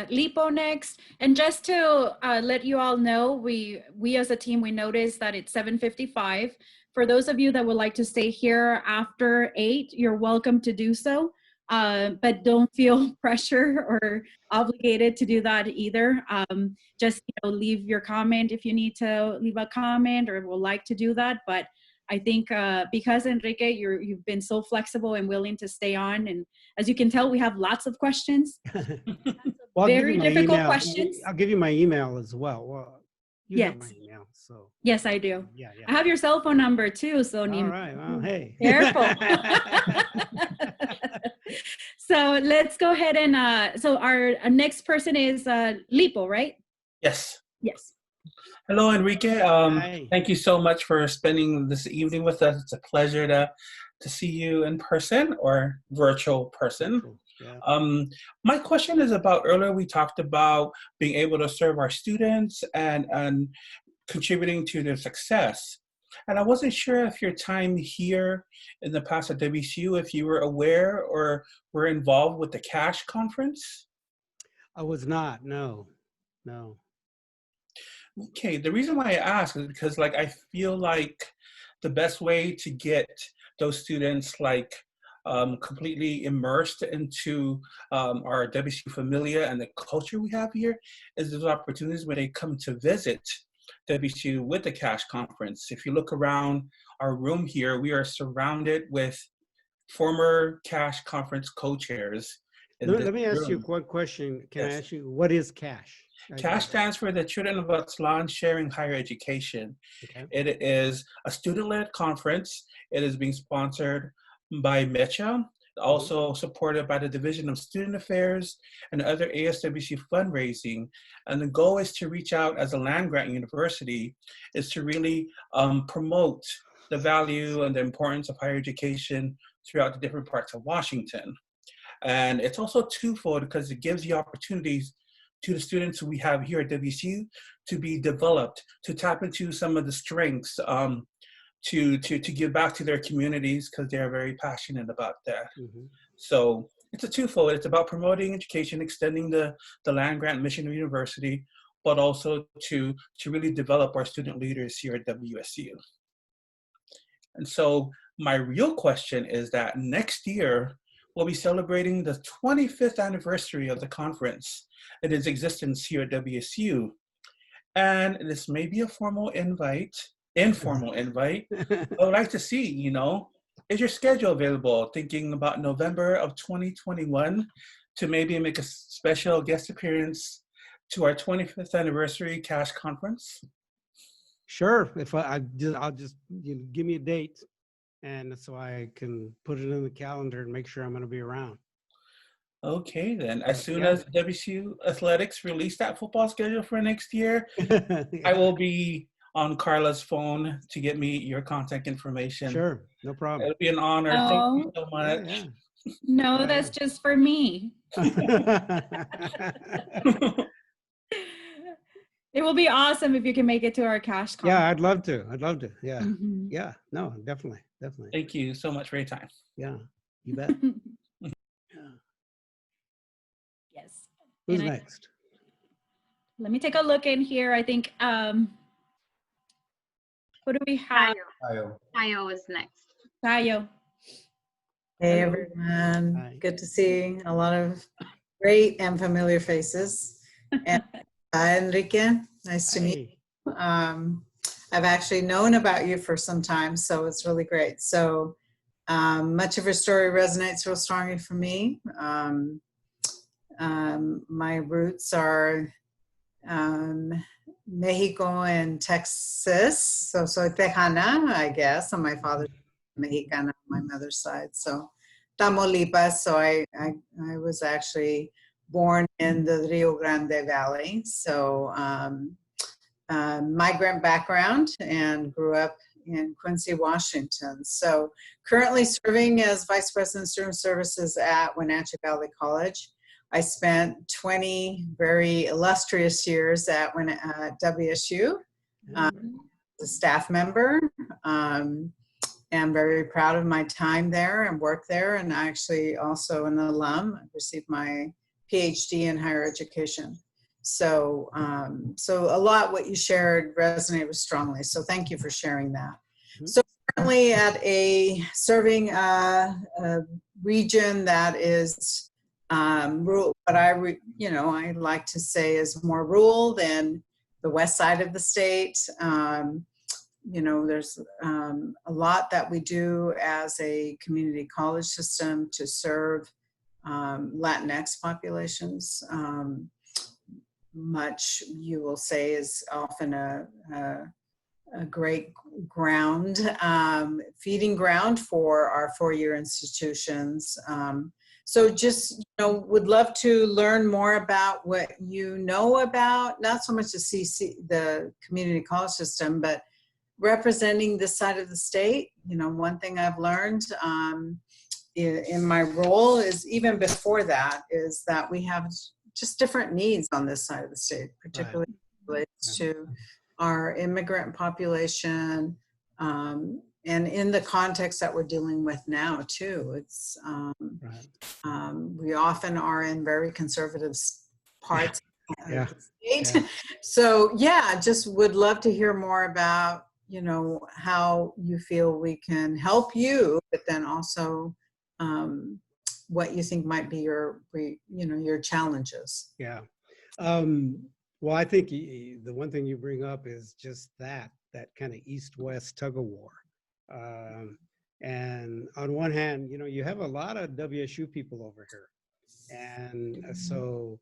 Lipo next. And just to let you all know, we as a team, we noticed that it's 7:55. For those of you that would like to stay here after 8, you're welcome to do so. But don't feel pressure or obligated to do that either. Just leave your comment if you need to leave a comment or would like to do that. But I think because Enrique, you've been so flexible and willing to stay on, and as you can tell, we have lots of questions. Well, Very difficult questions. I'll give you my email as well. Well, you Yes. have my email, so. Yes, I do. Yeah. I have your cell phone number too, so All right. Well, hey. Careful. So let's go ahead and so our next person is Lipo, right? Yes. Yes. Hello, Enrique. Hi. Thank you so much for spending this evening with us. It's a pleasure to see you in person or virtual person. Yeah. My question is about earlier we talked about being able to serve our students and contributing to their success. And I wasn't sure if your time here in the past at WSU, if you were aware or were involved with the CASH conference. I was not. No. Okay, the reason why I ask is because I feel like the best way to get those students completely immersed into our WSU Familia and the culture we have here is those opportunities when they come to visit WSU with the CASH conference. If you look around our room here, we are surrounded with former CASH conference co-chairs. Let me ask you one question. Can I ask you, what is CASH? CASH stands for the Children of Aztlan Sharing Higher Education. Okay. It is a student-led conference. It is being sponsored by MECHA, also supported by the Division of Student Affairs and other ASWC fundraising. And the goal is to reach out as a land-grant university, is to really promote the value and the importance of higher education throughout the different parts of Washington. And it's also twofold because it gives you opportunities to the students we have here at WSU to be developed, to tap into some of the strengths, to give back to their communities because they're very passionate about that. So it's a twofold. It's about promoting education, extending the land-grant mission of the university, but also to really develop our student leaders here at WSU. And so my real question is that next year, we'll be celebrating the 25th anniversary of the conference and its existence here at WSU. And this may be a informal invite. I would like to see, is your schedule available? Thinking about November of 2021 to maybe make a special guest appearance to our 25th anniversary CASH conference? Sure. If I'll just give me a date, and so I can put it in the calendar and make sure I'm going to be around. Okay, then. As soon as WSU Athletics release that football schedule for next year, I will be on Carla's phone to get me your contact information. Sure, no problem. It'll be an honor. Thank you so much. Yeah. No, that's just for me. It will be awesome if you can make it to our CASH conference. Yeah, I'd love to. Yeah. Yeah, no, definitely. Thank you so much for your time. Yeah, you bet. Yes. Who's next? Let me take a look in here. I think, what do we have? Tayo is next. Tayo. Hey everyone, Hi. Good to see a lot of great and familiar faces. And Enrique, nice to meet you. I've actually known about you for some time, so it's really great. So much of your story resonates real strongly for me. My roots are Mexico and Texas, so soy Tejana, I guess, on my father's Mexicana on my mother's side. So Tamaulipas, so I was actually born in the Rio Grande Valley. So migrant background and grew up in Quincy, Washington. So currently serving as Vice President of Student Services at Wenatchee Valley College. I spent 20 very illustrious years at WSU as a staff member. I'm very proud of my time there and work there, and actually also an alum. I received my PhD in higher education. So, so a lot what you shared resonated strongly. So thank you for sharing that. So currently at serving a region that is rural, but I like to say is more rural than the west side of the state. There's a lot that we do as a community college system to serve Latinx populations. Much you will say is often a great feeding ground for our four-year institutions. So just, would love to learn more about what you know about, not so much the community college system, but representing this side of the state. One thing I've learned in my role is, even before that, is that we have just different needs on this side of the state, particularly relates to our immigrant population, and in the context that we're dealing with now too. It's we often are in very conservative parts of the state. So just would love to hear more about how you feel we can help you, but then also what you think might be your challenges. Well, I think the one thing you bring up is just that kind of east-west tug of war. And on one hand, you have a lot of WSU people over here. And so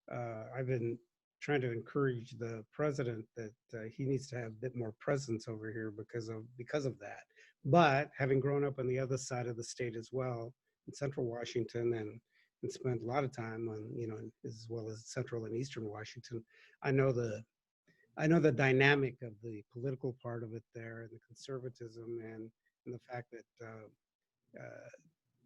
I've been trying to encourage the president that he needs to have a bit more presence over here because of that. But having grown up on the other side of the state as well, in Central Washington, and spent a lot of time on, as well as Central and Eastern Washington, I know the dynamic of the political part of it there, and the conservatism, and the fact that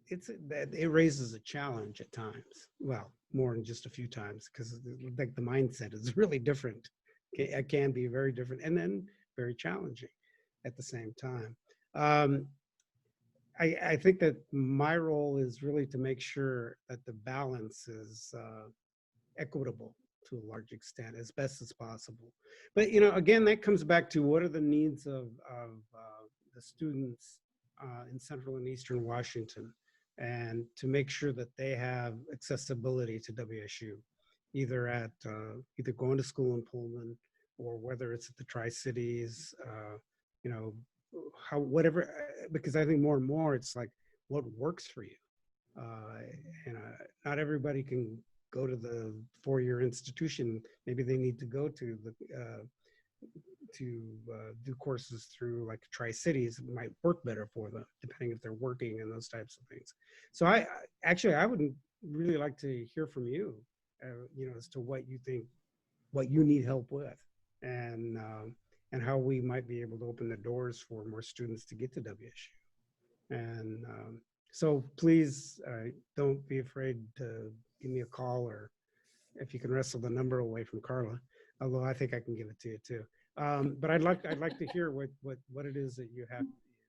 it raises a challenge at times. Well, more than just a few times, because like the mindset is really different. It can be very different, and then very challenging at the same time. I think that my role is really to make sure that the balance is equitable to a large extent, as best as possible. But again, that comes back to what are the needs of the students in Central and Eastern Washington, and to make sure that they have accessibility to WSU, either going to school in Pullman, or whether it's at the Tri-Cities, whatever, because I think more and more it's like what works for you. Not everybody can go to the four-year institution. Maybe they need to go to do courses through like Tri-Cities. It might work better for them, depending if they're working and those types of things. So I would really like to hear from you, as to what you think, what you need help with, and how we might be able to open the doors for more students to get to WSU. And so please don't be afraid to give me a call, or if you can wrestle the number away from Carla, although I think I can give it to you too. But I'd like to hear what it is that you have,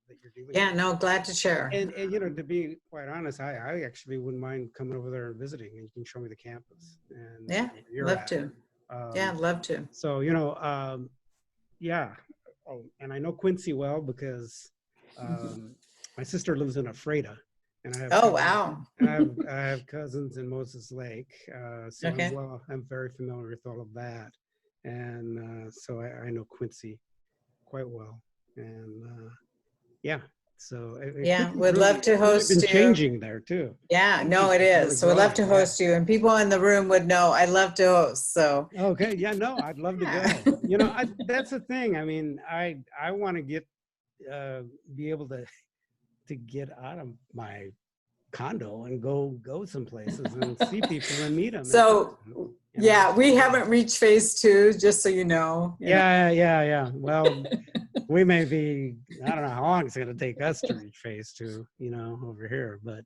that you're dealing with. Yeah, no, glad to share. And to be quite honest, I actually wouldn't mind coming over there and visiting, and you can show me the campus. And love to. Love to. So and I know Quincy well because my sister lives in Ephrata, and I have I have cousins in Moses Lake, so I'm very familiar with all of that, and so I know Quincy quite well, and so we'd love to host you. It's been changing there too. Yeah, no, it is. So we'd love to host you, and people in the room would know I love to host. So okay, I'd love to go. That's the thing. I mean, I want to be able to get out of my condo and go some places and see people and meet them. So Yeah, we haven't reached phase 2, just so you know. Yeah. Well, we may be, I don't know how long it's going to take us to reach phase 2, over here. But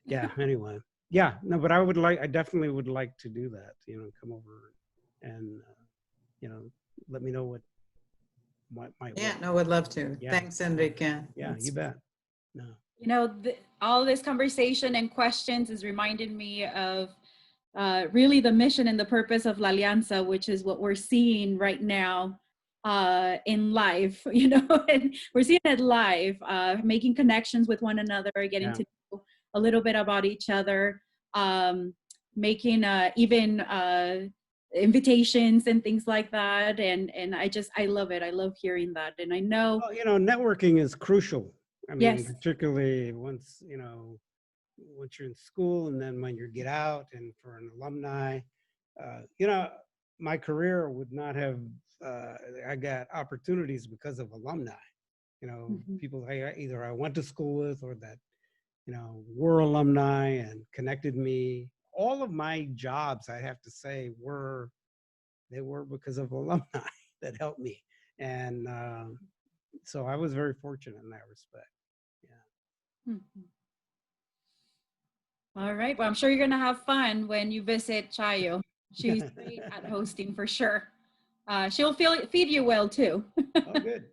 yeah, anyway. Yeah, no, but I definitely would like to do that, come over and, let me know what might Yeah, work. no, would love to. Yeah. Thanks, Enrique. Yeah, you bet. No. All this conversation and questions is reminding me of really the mission and the purpose of La Alianza, which is what we're seeing right now in life, and we're seeing it live, making connections with one another, getting to know a little bit about each other, making even invitations and things like that. And I love it. I love hearing that. And I know, well, networking is crucial. I mean, yes, particularly once you're in school and then when you get out and for an alumni, my career would not have, I got opportunities because of alumni, people either I went to school with or that, were alumni and connected me. All of my jobs, I have to say, were because of alumni that helped me. And so I was very fortunate in that respect. Yeah. Mhm. All right. Well, I'm sure you're going to have fun when you visit Chayo. She's great at hosting for sure. She'll feed you well too. Oh, good.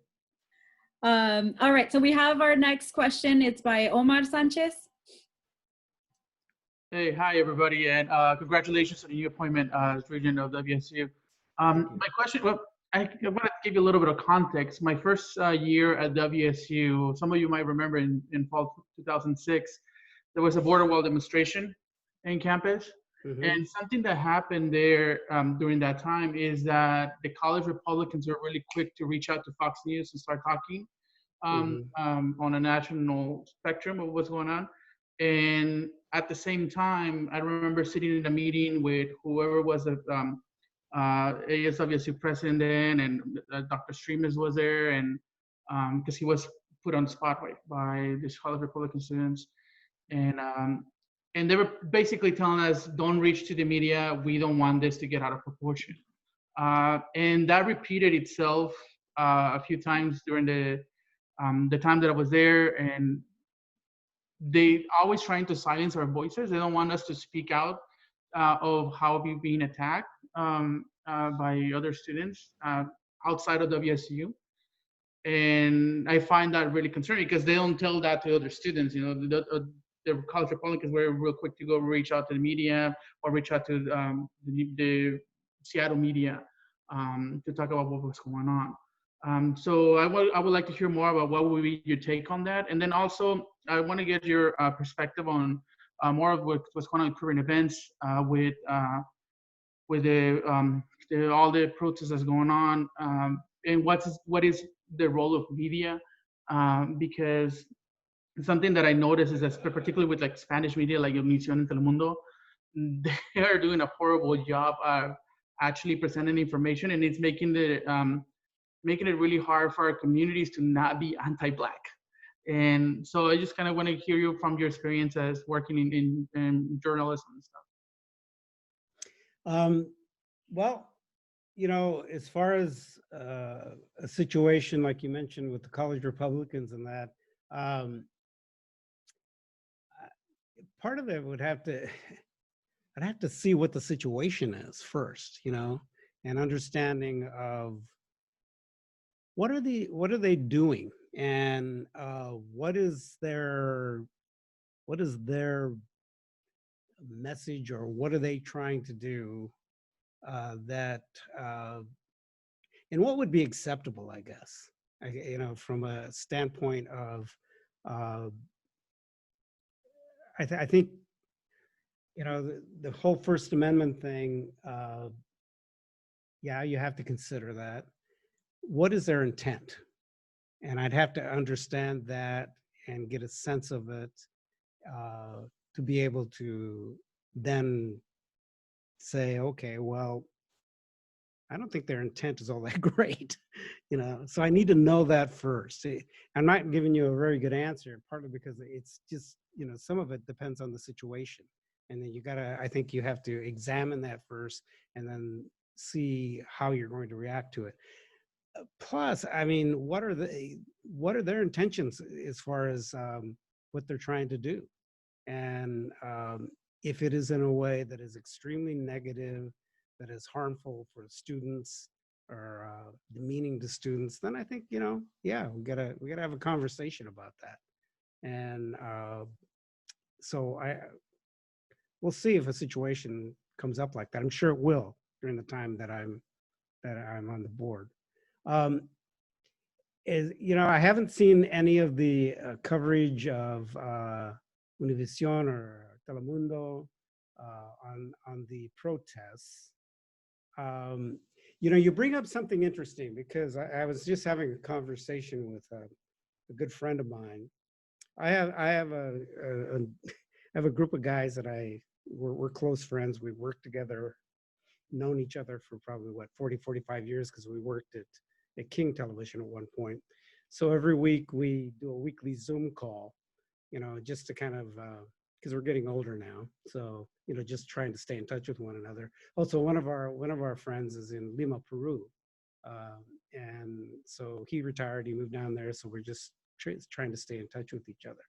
All right. So we have our next question. It's by Omar Sanchez. Hey, hi everybody, and congratulations on the new appointment as regent of WSU. My question, well, I want to give you a little bit of context. My first year at WSU, some of you might remember in fall 2006, there was a border wall demonstration in campus. Mm-hmm. And something that happened there during that time is that the college Republicans were really quick to reach out to Fox News and start talking on a national spectrum of what's going on. And at the same time, I remember sitting in a meeting with whoever was the ASWSU president, and Dr. Streamers was there, and because he was put on the spot by these college Republican students, and they were basically telling us, don't reach to the media, we don't want this to get out of proportion. And that repeated itself a few times during the time that I was there, and they always trying to silence our voices. They don't want us to speak out of how we're being attacked by other students outside of WSU. And I find that really concerning because they don't tell that to other students. The college Republicans were real quick to go reach out to the media or reach out to the Seattle media to talk about what was going on. So I would like to hear more about what would be your take on that. And then also, I want to get your perspective on more of what's going on in current events with all the protests that's going on, and what is the role of media, because something that I noticed is that particularly with like Spanish media, like Univision and Telemundo, they are doing a horrible job actually presenting information, and it's making it really hard for our communities to not be anti-Black. And so I just kind of want to hear you from your experience as working in journalism and stuff. Well, as far as a situation like you mentioned with the college Republicans and that, part of it would have to, I'd have to see what the situation is first, and understanding of what are they doing, and what is their message, or what are they trying to do and what would be acceptable, I guess, from a standpoint of I think the whole First Amendment thing, yeah, you have to consider that. What is their intent? And I'd have to understand that and get a sense of it to be able to then say, okay, well, I don't think their intent is all that great, so I need to know that first. I'm not giving you a very good answer, partly because it's just, some of it depends on the situation. And then I think you have to examine that first and then see how you're going to react to it. Plus, I mean, what are their intentions as far as what they're trying to do? And if it is in a way that is extremely negative, that is harmful for students or demeaning to students, then I think, yeah, we gotta have a conversation about that. And so we'll see if a situation comes up like that. I'm sure it will during the time that I'm on the board. I haven't seen any of the coverage of Univision or Telemundo on the protests. You bring up something interesting, because I was just having a conversation with a good friend of mine. I have a group of guys that we're close friends. We've worked together, known each other for probably 40, 45 years, because we worked at King Television at one point. So every week we do a weekly Zoom call, just to kind of, because we're getting older now. So, just trying to stay in touch with one another. Also, one of our friends is in Lima, Peru. And so he retired, he moved down there. So we're just trying to stay in touch with each other.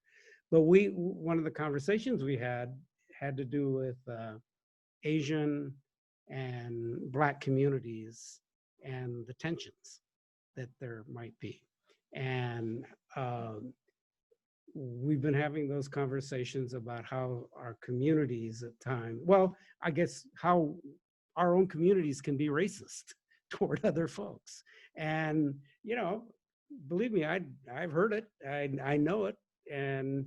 But one of the conversations we had to do with Asian and Black communities and the tensions that there might be. And we've been having those conversations about how our communities at times, I guess how our own communities can be racist toward other folks. And, believe me, I've heard it, I know it. And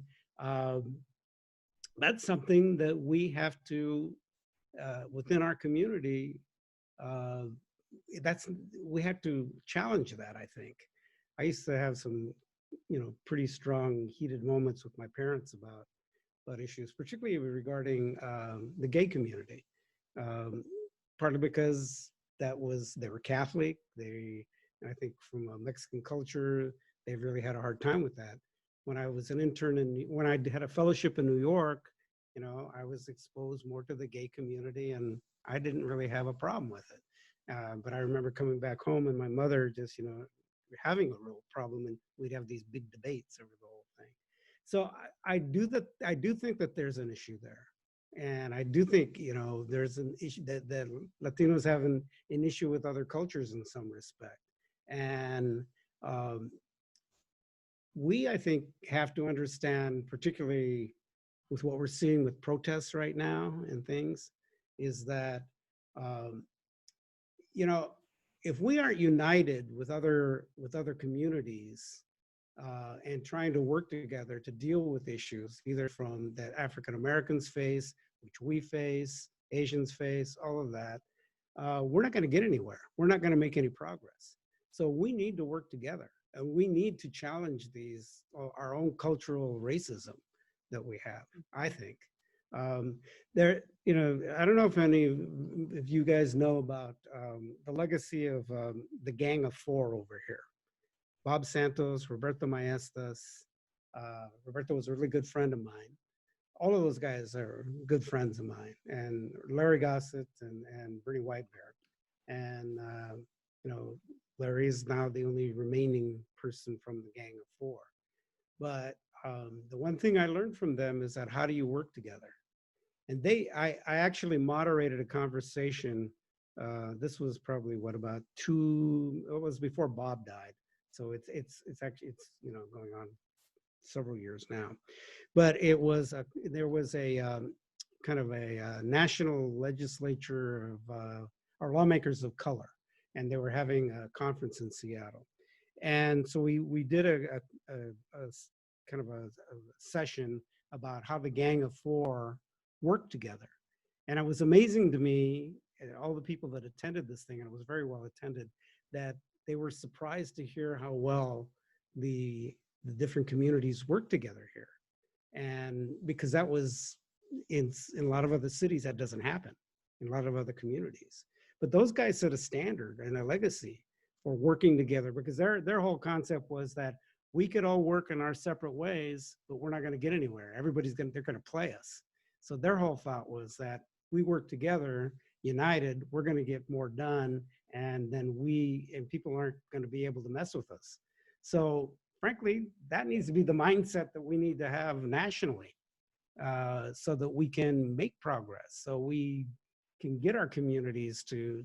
that's something that we have to, within our community, we have to challenge that, I think. I used to have some, pretty strong, heated moments with my parents about issues, particularly regarding the gay community. Partly because they were Catholic. I think from a Mexican culture, they really had a hard time with that. When I was an intern when I had a fellowship in New York, I was exposed more to the gay community, and I didn't really have a problem with it. But I remember coming back home and my mother just, having a real problem, and we'd have these big debates over the whole thing. So I do think that there's an issue there. And I do think, there's an issue that Latinos have an issue with other cultures in some respect. And I think, have to understand, particularly with what we're seeing with protests right now and things, is that, if we aren't united with other communities and trying to work together to deal with issues, either from that African Americans face, which we face, Asians face, all of that, we're not going to get anywhere. We're not going to make any progress. So we need to work together, and we need to challenge our own cultural racism that we have, I think. I don't know if any of you guys know about the legacy of the Gang of Four over here. Bob Santos, Roberto Maestas. Roberto was a really good friend of mine. All of those guys are good friends of mine, and Larry Gossett and Bernie Whitebear. And, Larry is now the only remaining person from the Gang of Four. But the one thing I learned from them is that how do you work together? And I actually moderated a conversation. This was probably it was before Bob died. So it's going on several years now. But there was a kind of a national legislature of our lawmakers of color, and they were having a conference in Seattle. And so we did a kind of a session about how the Gang of Four work together. And it was amazing to me, all the people that attended this thing, and it was very well attended, that they were surprised to hear how well the different communities work together here. And because that was in a lot of other cities, that doesn't happen in a lot of other communities. But those guys set a standard and a legacy for working together, because their whole concept was that we could all work in our separate ways, but we're not going to get anywhere. They're going to play us. So their whole thought was that we work together, united, we're going to get more done, and then people aren't going to be able to mess with us. So frankly, that needs to be the mindset that we need to have nationally, so that we can make progress, so we can get our communities to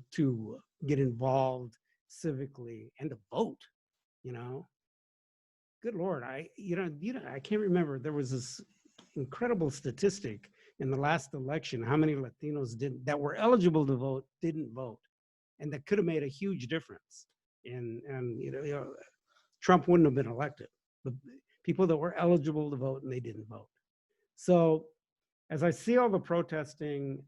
get involved civically and to vote. Good Lord, I can't remember. There was this incredible statistic in the last election, how many Latinos that were eligible to vote didn't vote, and that could have made a huge difference. And Trump wouldn't have been elected. The people that were eligible to vote and they didn't vote. So as I see all the protesting,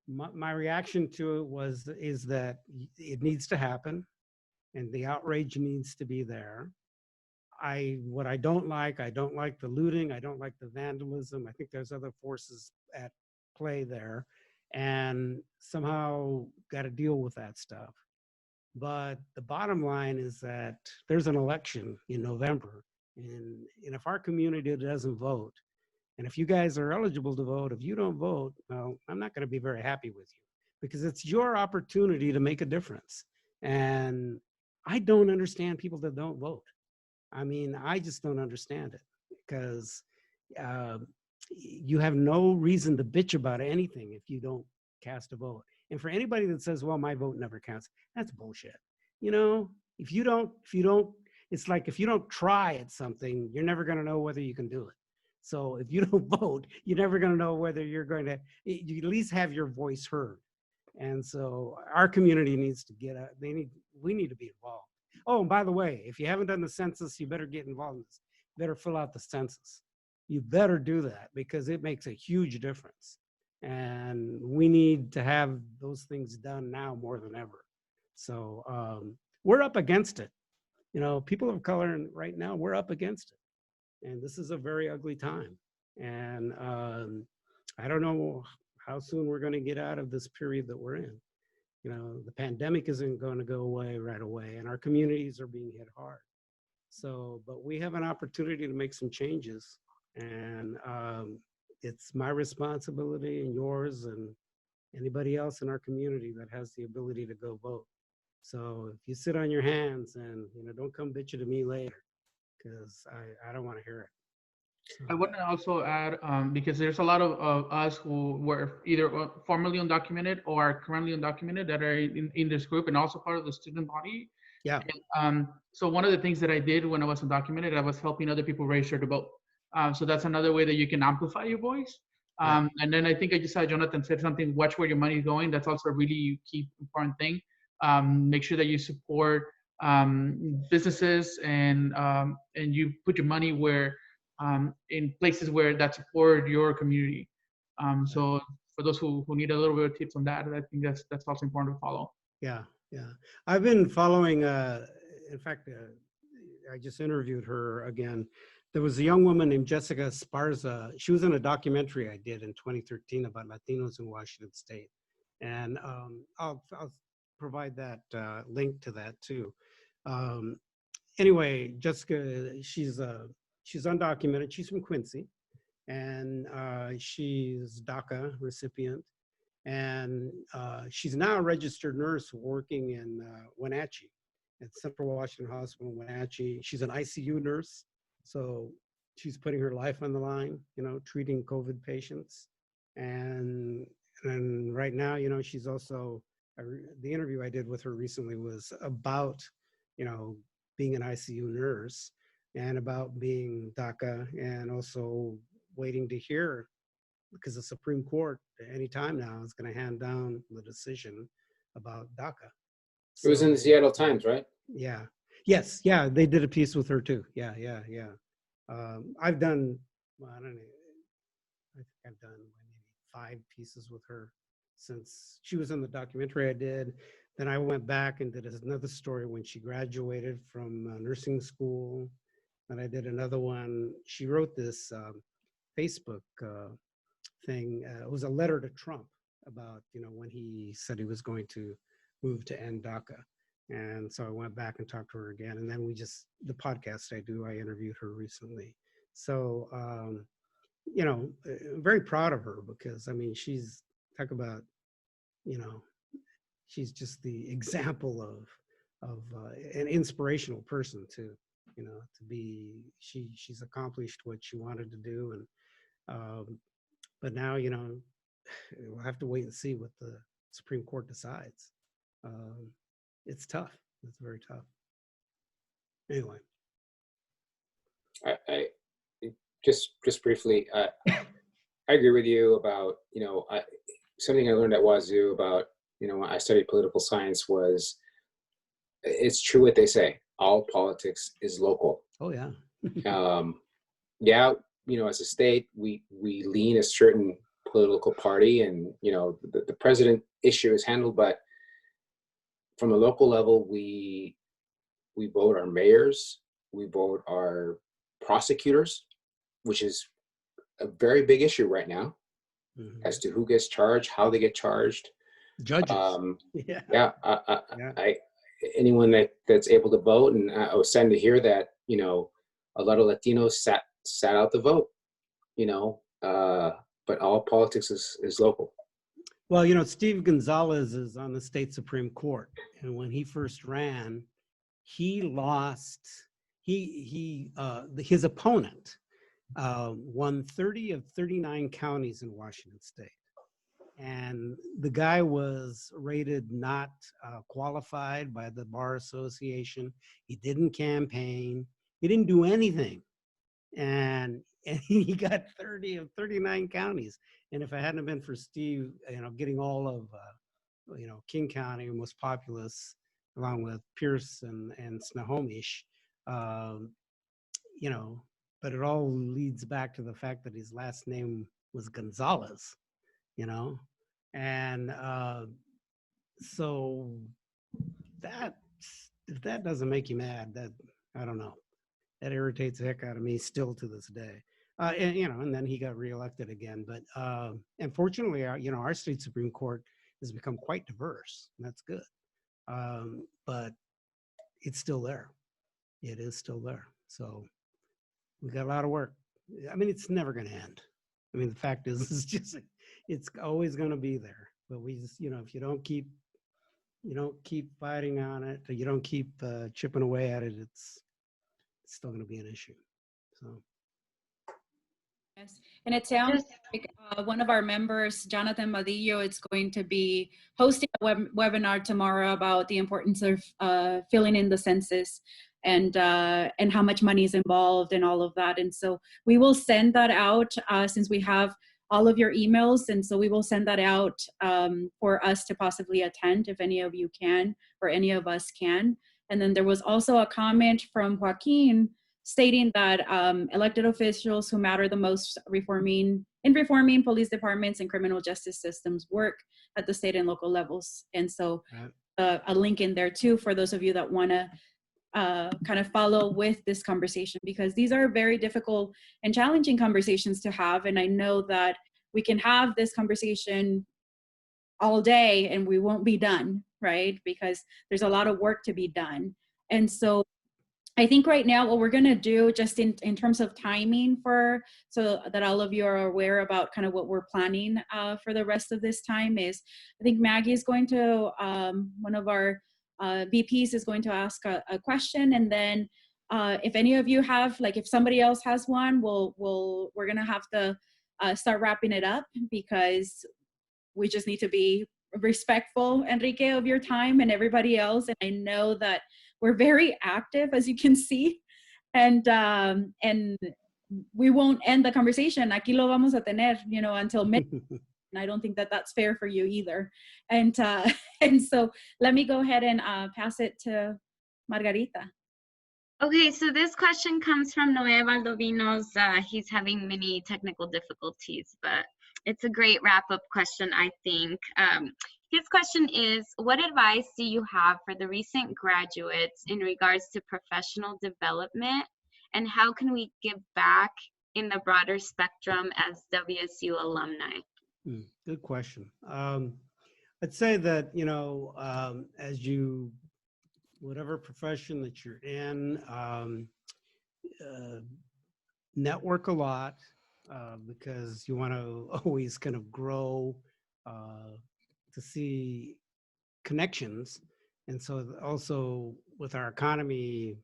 my reaction to it is that it needs to happen, and the outrage needs to be there. What I don't like the looting. I don't like the vandalism. I think there's other forces at play there, and somehow got to deal with that stuff. But the bottom line is that there's an election in November, and if our community doesn't vote, and if you guys are eligible to vote, if you don't vote, well, I'm not going to be very happy with you, because it's your opportunity to make a difference. And I don't understand people that don't vote. I mean, I just don't understand it, because you have no reason to bitch about anything if you don't cast a vote. And for anybody that says, well, my vote never counts, that's bullshit. If you don't, it's like if you don't try at something, you're never going to know whether you can do it. So if you don't vote, you're never going to know whether you at least have your voice heard. And so our community needs to we need to be involved. Oh, and by the way, if you haven't done the census, you better get involved in this. You better fill out the census. You better do that, because it makes a huge difference. And we need to have those things done now more than ever. So we're up against it. People of color right now, we're up against it. And this is a very ugly time. And I don't know how soon we're going to get out of this period that we're in. The pandemic isn't going to go away right away, and our communities are being hit hard. So, but we have an opportunity to make some changes, and it's my responsibility and yours and anybody else in our community that has the ability to go vote. So if you sit on your hands and, don't come bitching to me later, because I don't want to hear it. So. I want to also add, because there's a lot of us who were either formerly undocumented or are currently undocumented that are in this group, and also part of the student body. Yeah. And, so one of the things that I did when I was undocumented, I was helping other people register to vote. So that's another way that you can amplify your voice. And then I think I just saw Jonathan said something, watch where your money is going. That's also a really key important thing. Make sure that you support businesses and you put your money where in places where that support your community. So for those who need a little bit of tips on that, I think that's also important to follow. Yeah. I've been following, in fact, I just interviewed her again. There was a young woman named Jessica Esparza. She was in a documentary I did in 2013 about Latinos in Washington State. And I'll provide that link to that too. Anyway, Jessica, she's undocumented. She's from Quincy, and she's DACA recipient. And she's now a registered nurse working in Wenatchee, at Central Washington Hospital in Wenatchee. She's an ICU nurse, so she's putting her life on the line, treating COVID patients. And right now, she's also, the interview I did with her recently was about, being an ICU nurse and about being DACA, and also waiting to hear, because the Supreme Court any time now is going to hand down the decision about DACA. It was in the Seattle Times, right? Yeah. Yes. Yeah. They did a piece with her too. Yeah. I've done, well, I don't know. I think I've done maybe 5 pieces with her since she was in the documentary I did. Then I went back and did another story when she graduated from nursing school. And I did another one. She wrote this Facebook thing. It was a letter to Trump about, when he said he was going to move to end DACA. And so I went back and talked to her again. And then the podcast I do, I interviewed her recently. So you know, very proud of her because, I mean, she's, talk about, you know, she's just the example of an inspirational person to, you know, to be, she's accomplished what she wanted to do. And, but now, you know, we'll have to wait and see what the Supreme Court decides. It's tough. It's very tough. Anyway. I just briefly, I agree with you about, you know, something I learned at WSU about, you know, when I studied political science was, it's true what they say, all politics is local. Oh yeah. Yeah, you know, as a state, we lean a certain political party, and, you know, the president issue is handled, but from a local level, we vote our mayors, we vote our prosecutors, which is a very big issue right now, as to who gets charged, how they get charged. Judges. Yeah. Anyone that's able to vote, and I was saddened to hear that, you know, a lot of Latinos sat out the vote, you know, but all politics is local. Well, you know, Steve Gonzalez is on the state Supreme Court, and when he first ran, he lost. His opponent won 30 of 39 counties in Washington State, and the guy was rated not qualified by the Bar Association. He didn't campaign. He didn't do anything, and he got 30 of 39 counties. And if it hadn't been for Steve, you know, getting all of, you know, King County, most populous, along with Pierce and Snohomish, you know, but it all leads back to the fact that his last name was Gonzalez, you know, and so that, if that doesn't make you mad, that, I don't know, that irritates the heck out of me still to this day. And, you know, and then he got reelected again. But unfortunately, you know, our state Supreme Court has become quite diverse. And that's good. But it's still there. It is still there. So we got a lot of work. I mean, it's never going to end. I mean, the fact is, it's always going to be there. But we just, you know, if you don't keep fighting on it, or you don't keep chipping away at it, it's still going to be an issue. So. Yes, and it sounds like one of our members, Jonathan Madillo, is going to be hosting a webinar tomorrow about the importance of filling in the census and how much money is involved and all of that. And so we will send that out since we have all of your emails. And so we will send that out for us to possibly attend if any of you can, or any of us can. And then there was also a comment from Joaquin stating that elected officials who matter the most reforming police departments and criminal justice systems work at the state and local levels. And so a link in there too for those of you that want to kind of follow with this conversation, because these are very difficult and challenging conversations to have. And I know that we can have this conversation all day and we won't be done, right? Because there's a lot of work to be done. And so I think right now what we're going to do, just in terms of timing, so that all of you are aware about kind of what we're planning for the rest of this time, is I think Maggie is going to, one of our VPs is going to ask a question, and then if any of you have, like if somebody else has one, we're going to have to start wrapping it up, because we just need to be respectful, Enrique, of your time and everybody else. And I know that we're very active, as you can see, and we won't end the conversation. Aquí lo vamos a tener, you know, until midnight. And I don't think that that's fair for you either. And so let me go ahead and pass it to Margarita. Okay, so this question comes from Noé Valdovinos. He's having many technical difficulties, but it's a great wrap-up question, I think. His question is, what advice do you have for the recent graduates in regards to professional development, and how can we give back in the broader spectrum as WSU alumni? Good question. I'd say that, you know, as you, whatever profession that you're in, network a lot, because you want to always kind of grow to see connections. And so also with our economy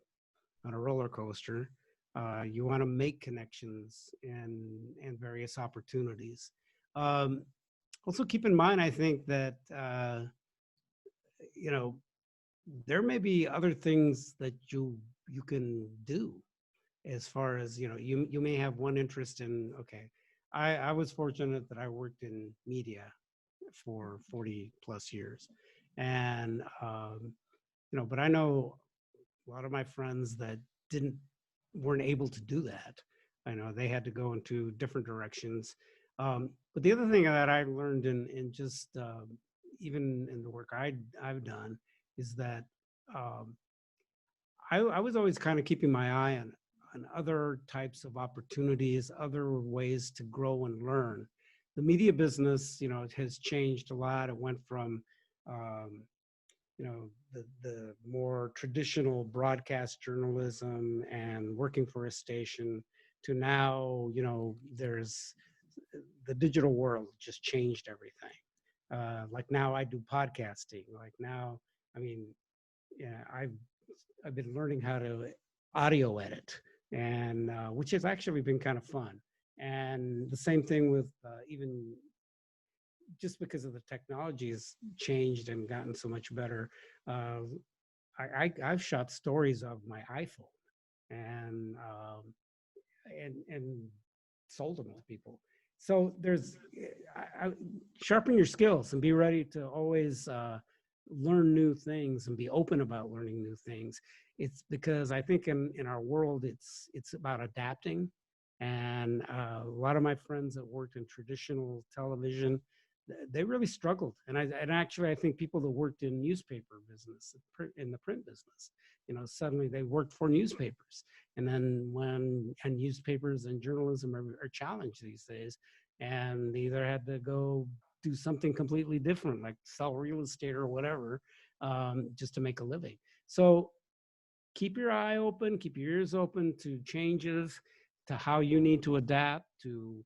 on a roller coaster, you want to make connections and various opportunities. Also keep in mind, I think that, you know, there may be other things that you can do as far as, you know, you may have one interest in, okay, I was fortunate that I worked in media for 40 plus years. And, you know, but I know a lot of my friends that weren't able to do that. I know they had to go into different directions. But the other thing that I learned in just even in the work I've done is that I was always kind of keeping my eye on other types of opportunities, other ways to grow and learn. The media business, you know, it has changed a lot. It went from you know, the more traditional broadcast journalism and working for a station to now, you know, there's the digital world just changed everything. Like now I do podcasting. Like now, I mean, yeah, I've been learning how to audio edit, and which has actually been kind of fun. And the same thing with even just because of the technology has changed and gotten so much better. I've shot stories of my iPhone and sold them to people. So there's sharpen your skills and be ready to always learn new things and be open about learning new things. It's because I think in our world it's about adapting. And a lot of my friends that worked in traditional television, they really struggled. And actually, I think people that worked in newspaper business, in the print business, you know, suddenly they worked for newspapers. And then and newspapers and journalism are challenged these days, and they either had to go do something completely different, like sell real estate or whatever, just to make a living. So keep your eye open, keep your ears open to changes, to how you need to adapt to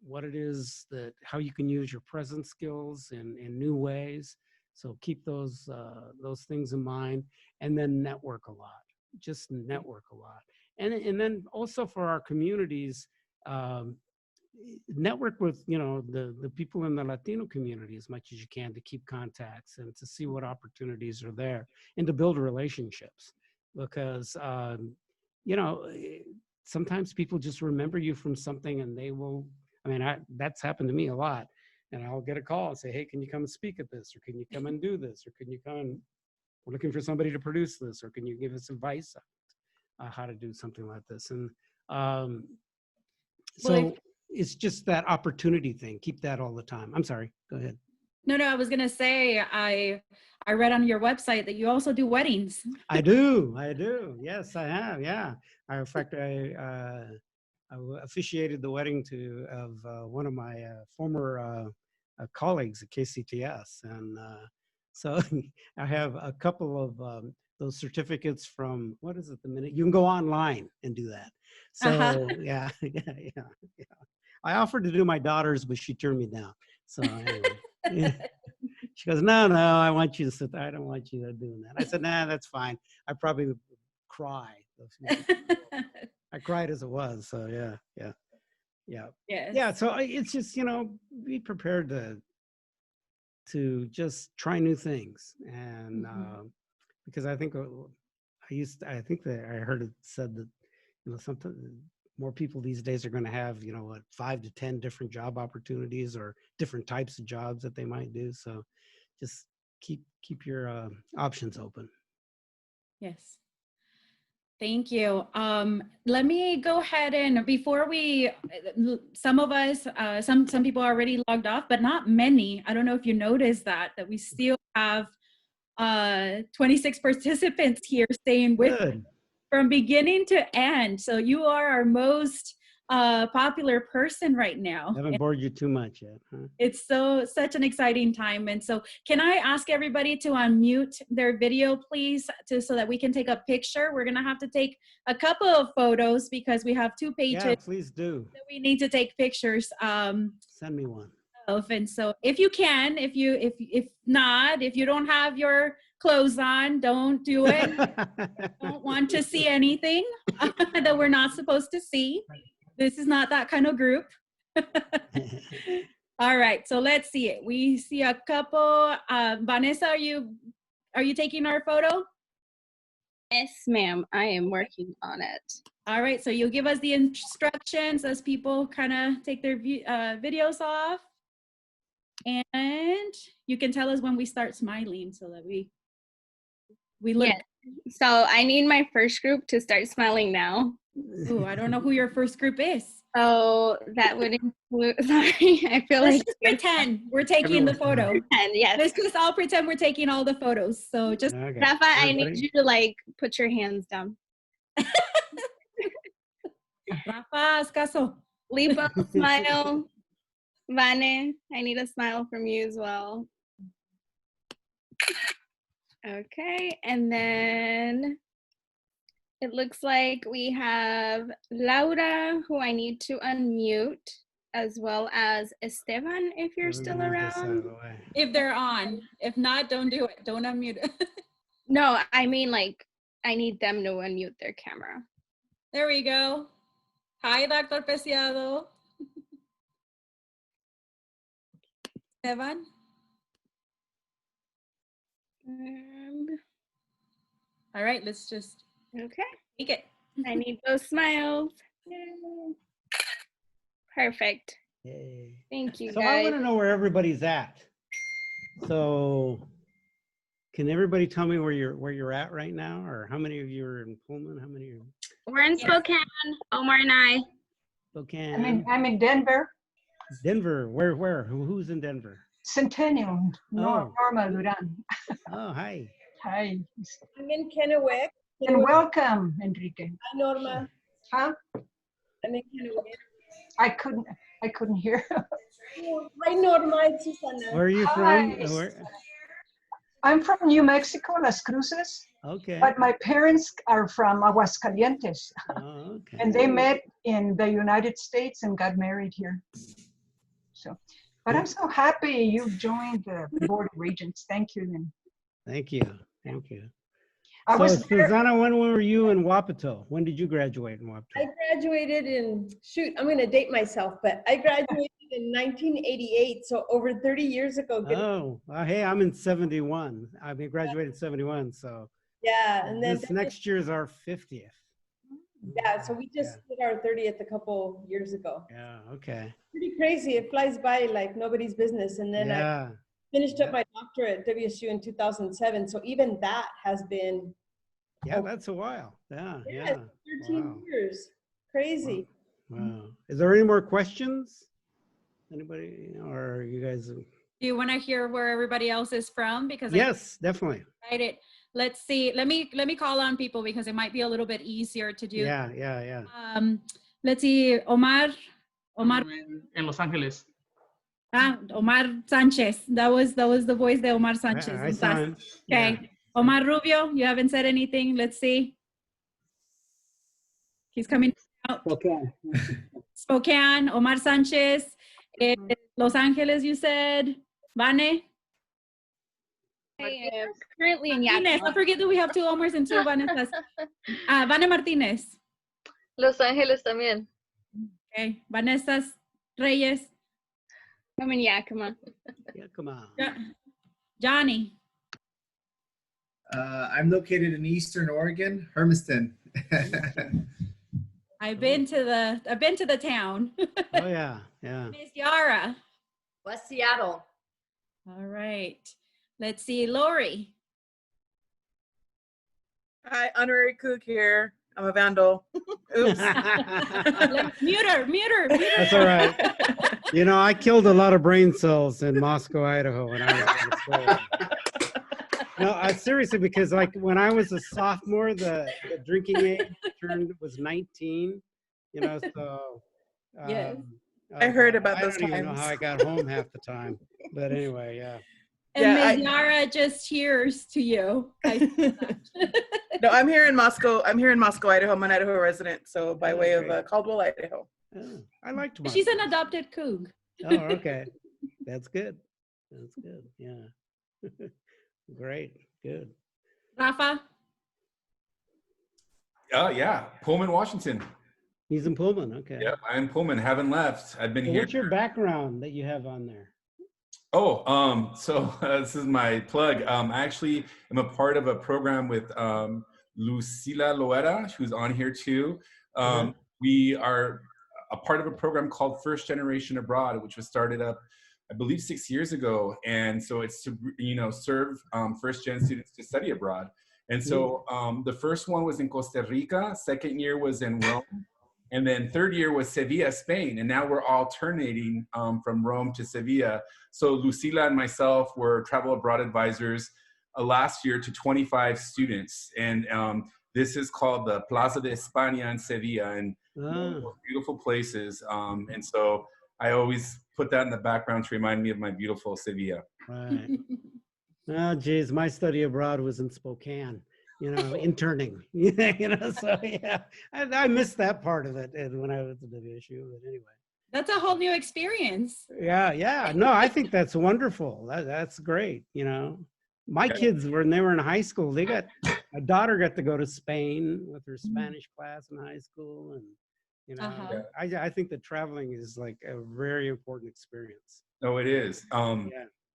what it is how you can use your present skills in new ways. So keep those things in mind, and then network a lot. Just network a lot, and then also for our communities, network with, you know, the people in the Latino community as much as you can to keep contacts and to see what opportunities are there and to build relationships, because you know, sometimes people just remember you from something, and they will. I mean, that's happened to me a lot. And I'll get a call and say, hey, can you come and speak at this? Or can you come and do this? Or can you come and, we're looking for somebody to produce this? Or can you give us advice on how to do something like this? And so it's just that opportunity thing. Keep that all the time. I'm sorry, go ahead. No, I was gonna say, I read on your website that you also do weddings. I do. Yes, I have. Yeah. In fact, I officiated the wedding of one of my former colleagues at KCTS. And so I have a couple of those certificates from, what is it, the minute? You can go online and do that. So yeah. I offered to do my daughter's, but she turned me down. So anyway. She goes, no, I want you to sit there. I don't want you to do that. I said, nah, that's fine. I probably would cry. I cried as it was. So yeah. Yes. Yeah. So it's just, you know, be prepared to just try new things. And because I think I think that I heard it said that, you know, sometimes more people these days are going to have, you know, what, 5 to 10 different job opportunities or different types of jobs that they might do. So just keep your options open. Yes. Thank you. Let me go ahead and before some of us, some people are already logged off, but not many. I don't know if you noticed that we still have 26 participants here staying with us from beginning to end. So you are our most popular person right now. Haven't bored you too much yet, huh? It's such an exciting time. And so can I ask everybody to unmute their video, please, so that we can take a picture? We're going to have to take a couple of photos because we have 2 pages. Yeah, please do. That we need to take pictures. Send me one. And so if you can, if not, if you don't have your clothes on, don't do it. Don't want to see anything that we're not supposed to see. This is not that kind of group. All right, so let's see it. We see a couple. Vanessa, are you taking our photo? Yes, ma'am. I am working on it. All right, so you'll give us the instructions as people kind of take their videos off. And you can tell us when we start smiling so that we look. Yes. So I need my first group to start smiling now. Ooh, I don't know who your first group is. So that would include, sorry, I feel Let's like. just pretend we're taking the photo. Pretend, yes. Let's just all pretend we're taking all the photos. So just. Okay. Rafa, I need you to like put your hands down. Rafa, escaso. Lipa, smile. Vane, I need a smile from you as well. Okay, and then it looks like we have Laura, who I need to unmute, as well as Esteban, if you're still around. If they're on. If not, don't do it. Don't unmute it. No, I mean like I need them to unmute their camera. There we go. Hi, Dr. Preciado. Esteban. All right, let's just okay. take it. I need those smiles. Yay. Perfect. Yay. Thank you, So guys. I want to know where everybody's at. So can everybody tell me where you're at right now, or how many of you are in Pullman? How many are? We're in Spokane, Omar and I. Spokane. I'm in Denver. Denver. Where? Who's in Denver? Centennial, Norma Duran. Oh, hi. Hi. I'm in Kennewick. And welcome, Enrique. Hi, Norma. Huh? I'm in Kennewick. I couldn't hear. Hi, Norma. It's Susana. Where are you from? Where? I'm from New Mexico, Las Cruces. Okay. But my parents are from Aguascalientes. Oh, okay. And they met in the United States and got married here. So, but I'm so happy you joined the Board of Regents. Thank you. And thank you. Thank you. So, Susanna, when were you in Wapato? When did you graduate in Wapato? I graduated in, shoot, I'm going to date myself, but I graduated in 1988, so over 30 years ago. Oh, hey, I'm in 71. I graduated in 71, so. Yeah, and then this next year is our 50th. Yeah, so we just did our 30th a couple years ago. Yeah, okay. Pretty crazy. It flies by like nobody's business. And then I finished up my doctorate at WSU in 2007. So even that has been. Yeah, that's a while. Yeah. 13 years. Crazy. Wow. Is there any more questions? Anybody, or you guys? Do you want to hear where everybody else is from? Because yes, definitely. Right. Let's see. Let me call on people because it might be a little bit easier to do. Yeah. Let's see. Omar. In Los Angeles. Omar Sanchez. That was the voice de Omar Sanchez. I saw him. Okay. Yeah. Omar Rubio, you haven't said anything. Let's see. He's coming out. Spokane. Omar Sanchez. Los Angeles, you said. Vane. I am currently in Yakima. Don't forget that we have 2 Omars and 2 Vanessas. Vane Martinez. Los Angeles también. Okay. Vanessa Reyes. I'm in Yakima. Yakima. Johnny. I'm located in Eastern Oregon, Hermiston. I've been to the town. Oh yeah. Miss Yara. West Seattle. All right. Let's see, Lori. Hi, honorary cook here. I'm a vandal. Oops. Mute her. That's all right. You know, I killed a lot of brain cells in Moscow, Idaho when I was in school. No, seriously, because like when I was a sophomore, the drinking age was 19, you know, so Yes. I heard about I those don't even know how I times. got home half the time. But anyway, yeah. And Yeah, Ms. Yara just hears to you. No, I'm here in Moscow. I'm here in Moscow, Idaho. I'm an Idaho resident, so by way of great. Caldwell, Idaho. Oh, I liked Moscow. She's an adopted Coug. Oh, okay. That's good. That's good. Yeah. Great. Good. Rafa? Oh, yeah. Pullman, Washington. He's in Pullman. Okay. Yep, I'm in Pullman. Haven't left. I've been So here. what's your background that you have on there? Oh, so this is my plug. I actually am a part of a program with Lucila Loera, who's on here too. We are a part of a program called First Generation Abroad, which was started up, I believe, 6 years ago. And so it's to, serve first-gen students to study abroad. And so the first one was in Costa Rica, second year was in Rome, and then third year was Sevilla, Spain. And now we're alternating from Rome to Sevilla. So Lucila and myself were travel abroad advisors last year to 25 students. And this is called the Plaza de España in Sevilla, and beautiful places. And so I always put that in the background to remind me of my beautiful Sevilla. Right. Oh, geez, my study abroad was in Spokane, interning, so yeah, I missed that part of it when I was at WSU, but anyway. That's a whole new experience. Yeah. No, I think that's wonderful. That's great. My kids, when they were in high school, my daughter got to go to Spain with her Spanish class in high school. And, I think that traveling is like a very important experience. Oh, it is.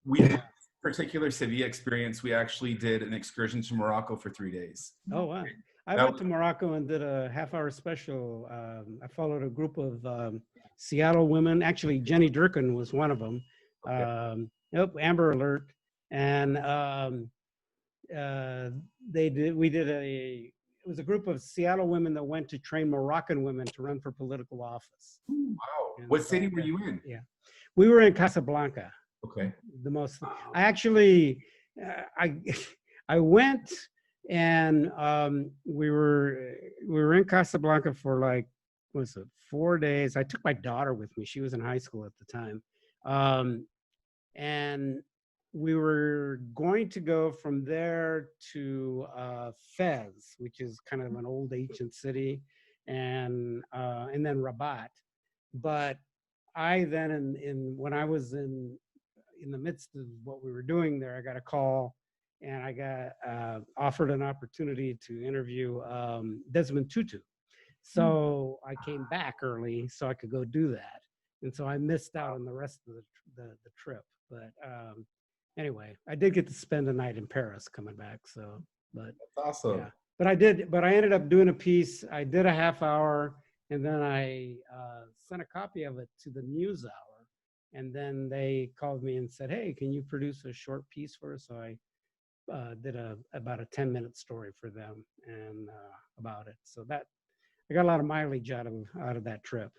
We had a particular Sevilla experience. We actually did an excursion to Morocco for 3 days. Oh, wow. I went to Morocco and did a half-hour special. I followed a group of Seattle women. Actually, Jenny Durkin was one of them. Amber Alert. And it was a group of Seattle women that went to train Moroccan women to run for political office. Wow. What city were you in? Yeah. We were in Casablanca. Okay. I actually, I went and we were in Casablanca for like, 4 days. I took my daughter with me. She was in high school at the time. And we were going to go from there to Fez, which is kind of an old ancient city, and then Rabat. But I then, when I was in the midst of what we were doing there, I got a call, and I got offered an opportunity to interview Desmond Tutu. So I came back early so I could go do that, and so I missed out on the rest of the trip. But anyway, I did get to spend a night in Paris coming back. So, but that's awesome. Yeah. But I ended up doing a piece. I did a half hour, and then I sent a copy of it to the News Hour, and then they called me and said, "Hey, can you produce a short piece for us?" So I did about a 10-minute story for them and about it. So that I got a lot of mileage out of that trip.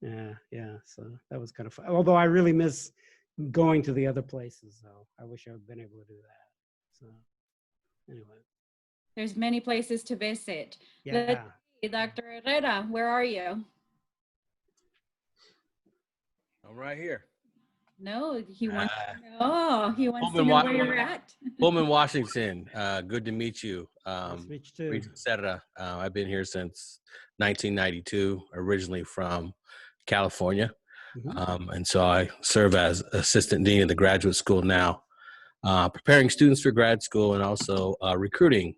Yeah. So that was kind of fun. Although I really miss going to the other places, though. I wish I had been able to do that. So anyway. There's many places to visit. Yeah. Let's see, Dr. Herrera, where are you? I'm right here. No, he wants to know where you're at. Pullman, Washington. Good to meet you. Nice to meet you too. Regent Cerna. I've been here since 1992, originally from California. And so I serve as assistant dean of the graduate school now, preparing students for grad school and also recruiting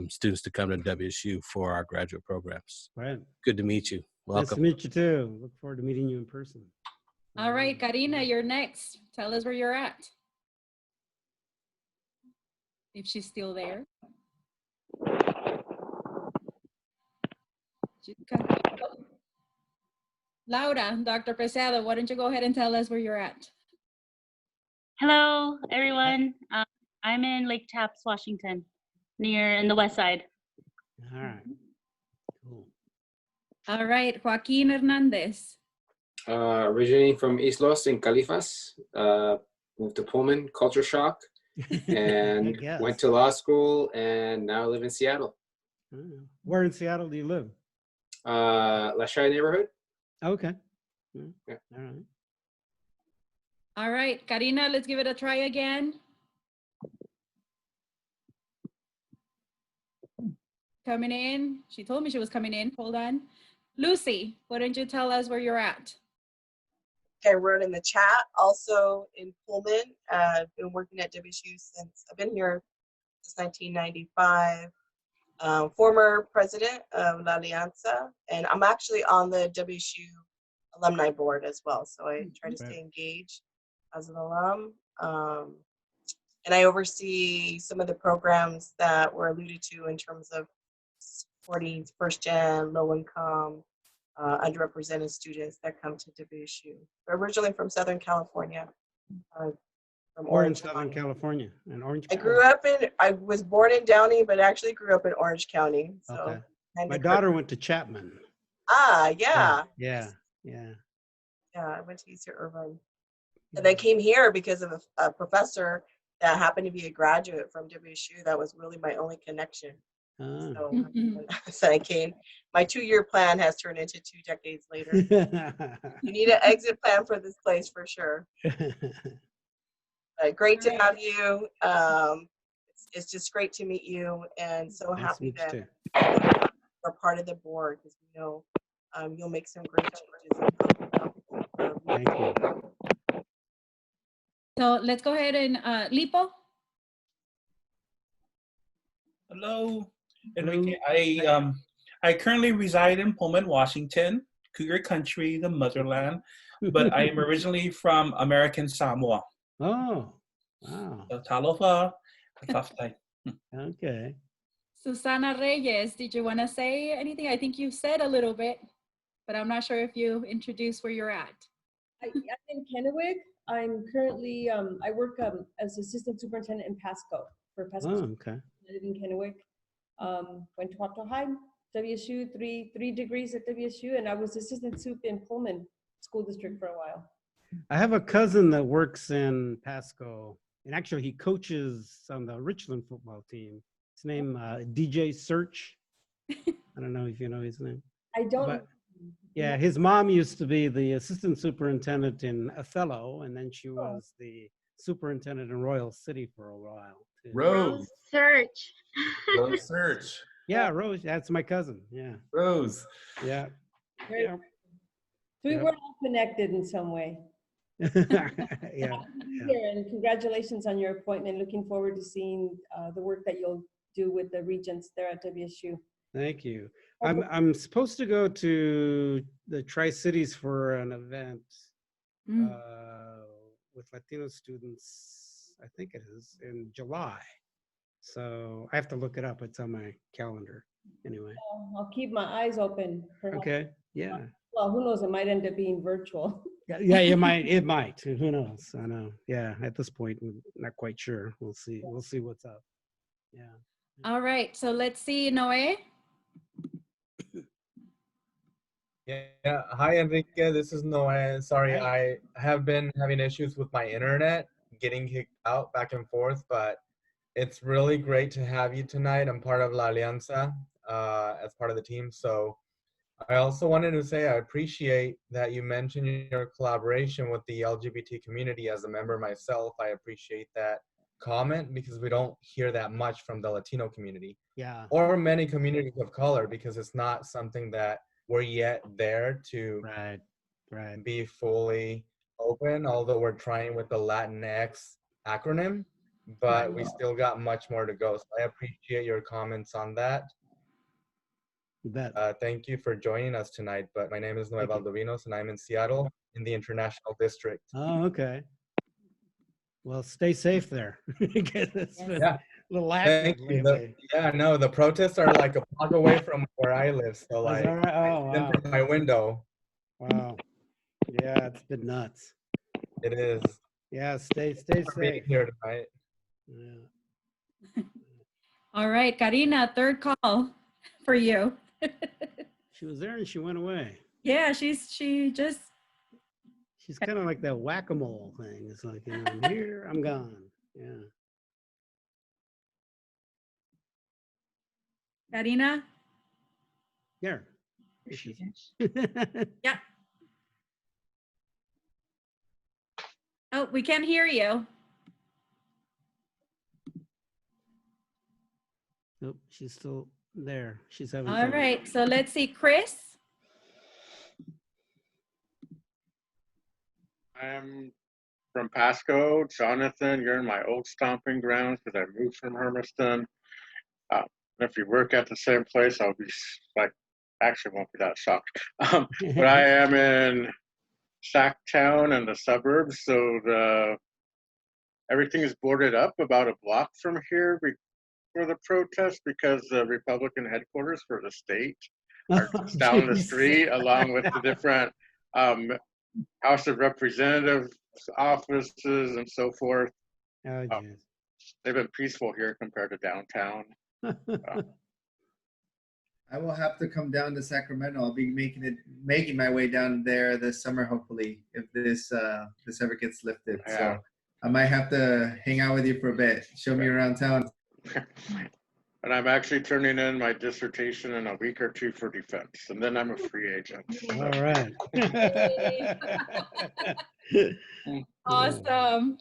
students to come to WSU for our graduate programs. Right. Good to meet you. Welcome. Nice to meet you too. Look forward to meeting you in person. All right, Karina, you're next. Tell us where you're at. If she's still there. Laura, Dr. Pesado, why don't you go ahead and tell us where you're at? Hello, everyone. I'm in Lake Tapps, Washington, in the west side. All right. Cool. All right, Joaquin Hernandez. Originating from East Los in Califas, moved to Pullman, culture shock, and went to law school and now live in Seattle. Where in Seattle do you live? La Shire neighborhood. Okay. Yeah. All right. All right, Karina, let's give it a try again. Coming in. She told me she was coming in. Hold on. Lucy, why don't you tell us where you're at? I wrote in the chat, also in Pullman. I've been working at WSU since, I've been here since 1995. Former president of La Alianza, and I'm actually on the WSU alumni board as well. So I try to stay engaged as an alum. And I oversee some of the programs that were alluded to in terms of supporting first gen, low income, underrepresented students that come to WSU. We're originally from Southern California, from We're in Orange Southern County. California, in Orange I County. grew up in, I was born in Downey, but actually grew up in Orange County. So Okay. kinda My daughter went to Chapman. Ah, yeah. Yeah. Yeah. Yeah, I went to UC Irvine. And I came here because of a professor that happened to be a graduate from WSU. That was really my only connection. So, so I came. My 2-year plan has turned into 2 decades later. You need an exit plan for this place for sure. But great to have you. It's just great to meet you, and so happy that you're part of the board, because we know you'll make some great changes. Thank you. So let's go ahead and Lipo. Hello, Enrique. I currently reside in Pullman, Washington, Cougar Country, the motherland, but I am originally from American Samoa. Oh, wow. So, talofa, kaftai. Okay. Susana Reyes, did you want to say anything? I think you said a little bit, but I'm not sure if you introduced where you're at. I'm in Kennewick. I'm currently, I work as assistant superintendent in Pasco for Pasco. Oh, okay. I live in Kennewick. Went to Wato High, WSU, three degrees at WSU, and I was assistant soup in Pullman School District for a while. I have a cousin that works in Pasco, and actually he coaches on the Richland football team. His name DJ Search. I don't know if you know his name. I don't. But, yeah, his mom used to be the assistant superintendent in Othello, and then she was the superintendent in Royal City for a while. Too. Rose. Search. Rose Search. Yeah, Rose. That's my cousin. Yeah. Rose. Yeah. Yeah. So we were all connected in some way. Yeah. And congratulations on your appointment. Looking forward to seeing the work that you'll do with the regents there at WSU. Thank you. I'm supposed to go to the Tri-Cities for an event with Latino students, I think it is, in July. So I have to look it up. It's on my calendar anyway. I'll keep my eyes open. Perhaps. Okay, yeah. Well, who knows? It might end up being virtual. Yeah, it might. Who knows? I know. Yeah, at this point, I'm not quite sure. We'll see. We'll see what's up. Yeah. All right, so let's see, Noé. Yeah. Hi, Enrique. This is Noé. Sorry, I have been having issues with my internet, getting kicked out back and forth, but it's really great to have you tonight. I'm part of La Alianza as part of the team. So I also wanted to say I appreciate that you mentioned your collaboration with the LGBT community. As a member myself, I appreciate that comment because we don't hear that much from the Latino community. Yeah. Or many communities of color, because it's not something that we're yet there to be fully open, although we're trying with the Latinx acronym, but we still got much more to go. So I appreciate your comments on that. You bet. Thank you for joining us tonight. But my name is Noé Valdovinos, and I'm in Seattle in the International District. Oh, okay. Well, stay safe there. It's been a little active Thank you. lately. Yeah, no, the protests are like a block away from where I live. So like, that right? Oh, I see them from my window. Wow. Yeah, it's been nuts. It is. Yeah, stay For being safe. here tonight. Yeah. All right, Karina, third call for you. She was there and she went away. Yeah, she's kind of like that whack-a-mole thing. It's like, you know, I'm here, I'm gone. Yeah. Karina? Yeah. Yeah. Oh, we can't hear you. Nope, she's still there. She's having All fun. right, so let's see, Chris. I'm from Pasco. Jonathan, you're in my old stomping grounds because I moved from Hermiston. If you work at the same place, I'll be like, actually won't be that shocked. But I am in Sacktown and the suburbs, so everything is boarded up about a block from here for the protest because the Republican headquarters for the state are just down the street, along with the different House of Representatives offices and so forth. Oh, they've been peaceful here compared to downtown. I will have to come down to Sacramento. I'll be making my way down there this summer, hopefully, if this ever gets lifted. Yeah. So I might have to hang out with you for a bit. Show me around town. And I'm actually turning in my dissertation in a week or two for defense, and then I'm a free agent. All right. Awesome.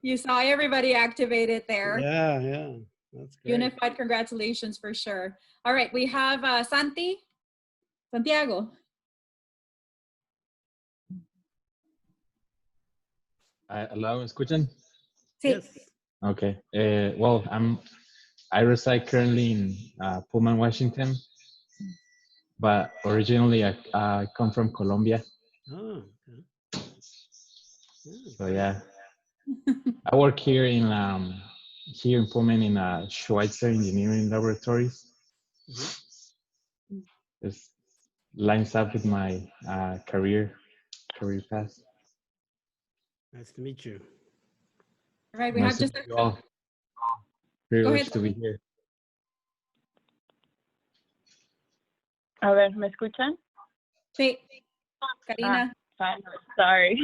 You saw everybody activated there. Yeah, yeah. That's great. Unified congratulations for sure. All right, we have Santiago. Hello, ¿me escuchan? Sí. Yes. Okay. Well, I reside currently in Pullman, Washington, but originally I come from Colombia. Oh, okay. So yeah, I work here in Pullman in Schweitzer Engineering Laboratories. Mm-hmm. This lines up with my career path. Nice to meet you. All right, we Nice have to just meet you all. Privileged to be here. A ver, ¿me escuchan? Sí. Karina. Fine. Sorry.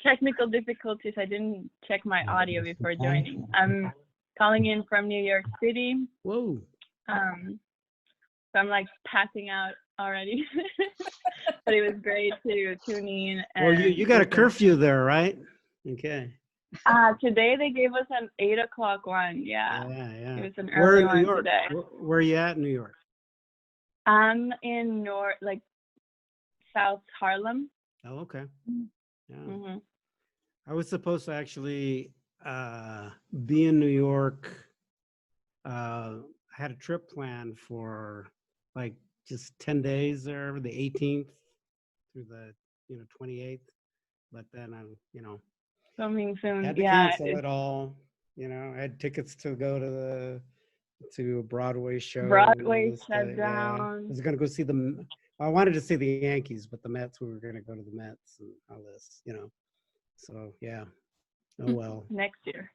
Technical difficulties. I didn't check my audio before joining. I'm calling in from New York City. Whoa. So I'm like passing out already. But it was great to tune in. Well, you got a curfew there, right? Okay. Today they gave us an 8 o'clock one. Yeah. Yeah. It was an Where early in New one York? today. Where are you at in New York? I'm in South Harlem. Oh, okay. Yeah. Mm-hmm. I was supposed to actually be in New York. I had a trip planned for like just 10 days there, the 18th through the 28th. But then Coming soon. had to Yeah. cancel it all. I had tickets to go to a Broadway show. Broadway shut I down. was gonna go see I wanted to see the Yankees, but the Mets, we were gonna go to the Mets and all this, So yeah. Oh well. Next year.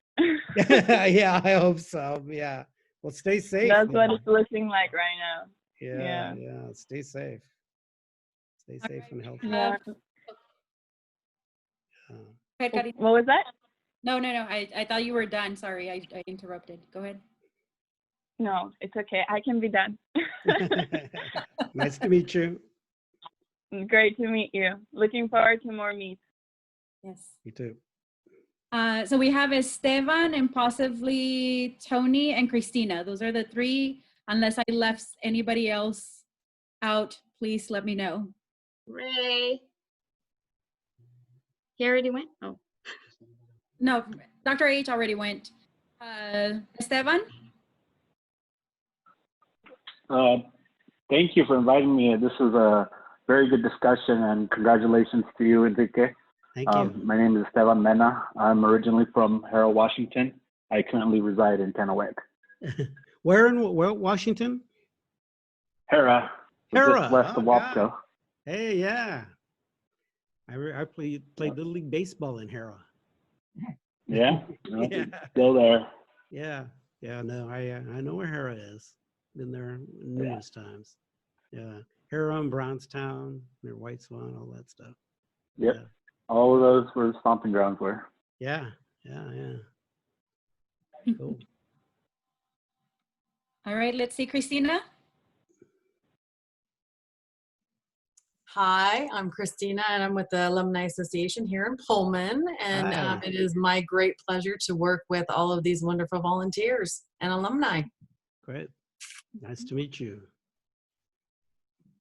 Yeah, I hope so. Yeah. Well, stay safe. That's what it's looking like right now. Yeah. Stay safe. Stay safe and healthy. Yeah. Karina. What was that? No. I thought you were done. Sorry, I interrupted. Go ahead. No, it's okay. I can be done. Nice to meet you. Great to meet you. Looking forward to more meets. Yes. You too. So we have Esteban and possibly Tony and Christina. Those are the three. Unless I left anybody else out, please let me know. Ray. He already went? Oh. No, Dr. H already went. Esteban? Thank you for inviting me. This was a very good discussion, and congratulations to you, Enrique. Thank you. My name is Esteban Mena. I'm originally from Harrow, Washington. I currently reside in Kennewick. Where in Washington? Hera, just west of God. Wapco. Hey, yeah. I played Little League Baseball in Hera. Yeah, Yeah. Still there. Yeah. No, I know where Hera is. Been there numerous times. Yeah. Hera and Brownstown, near White Swan, all that stuff. Yep. Yeah. All of those were stomping grounds were. Yeah. Cool. All right, let's see, Christina. Hi, I'm Christina, and I'm with the Alumni Association here in Pullman. And it is my great pleasure to work with all of these wonderful volunteers and alumni. Great. Nice to meet you.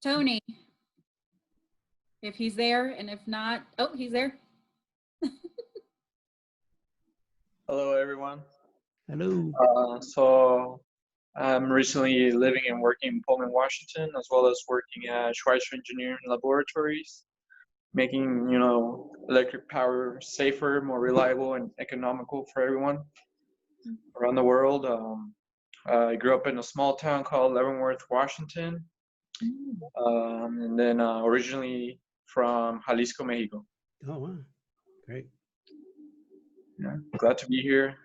Tony, if he's there, and if not, oh, he's there. Hello, everyone. Hello. So I'm recently living and working in Pullman, Washington, as well as working at Schweitzer Engineering Laboratories, making, electric power safer, more reliable, and economical for everyone around the world. I grew up in a small town called Leavenworth, Washington, and then originally from Jalisco, Mexico. Oh, wow. Great. Yeah, glad to be here.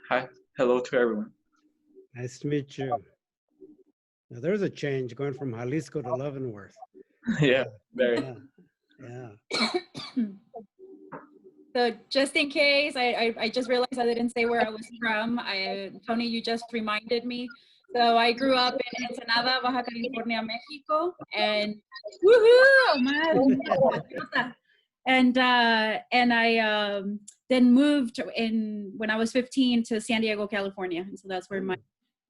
Hi, hello to everyone. Nice to meet you. Now, there's a change going from Jalisco to Leavenworth. Yeah, very. Yeah. So just in case, I just realized I didn't say where I was from. Tony, you just reminded me. So I grew up in Ensenada, Baja California, Mexico, and woohoo, and I then moved when I was 15 to San Diego, California, and so that's where my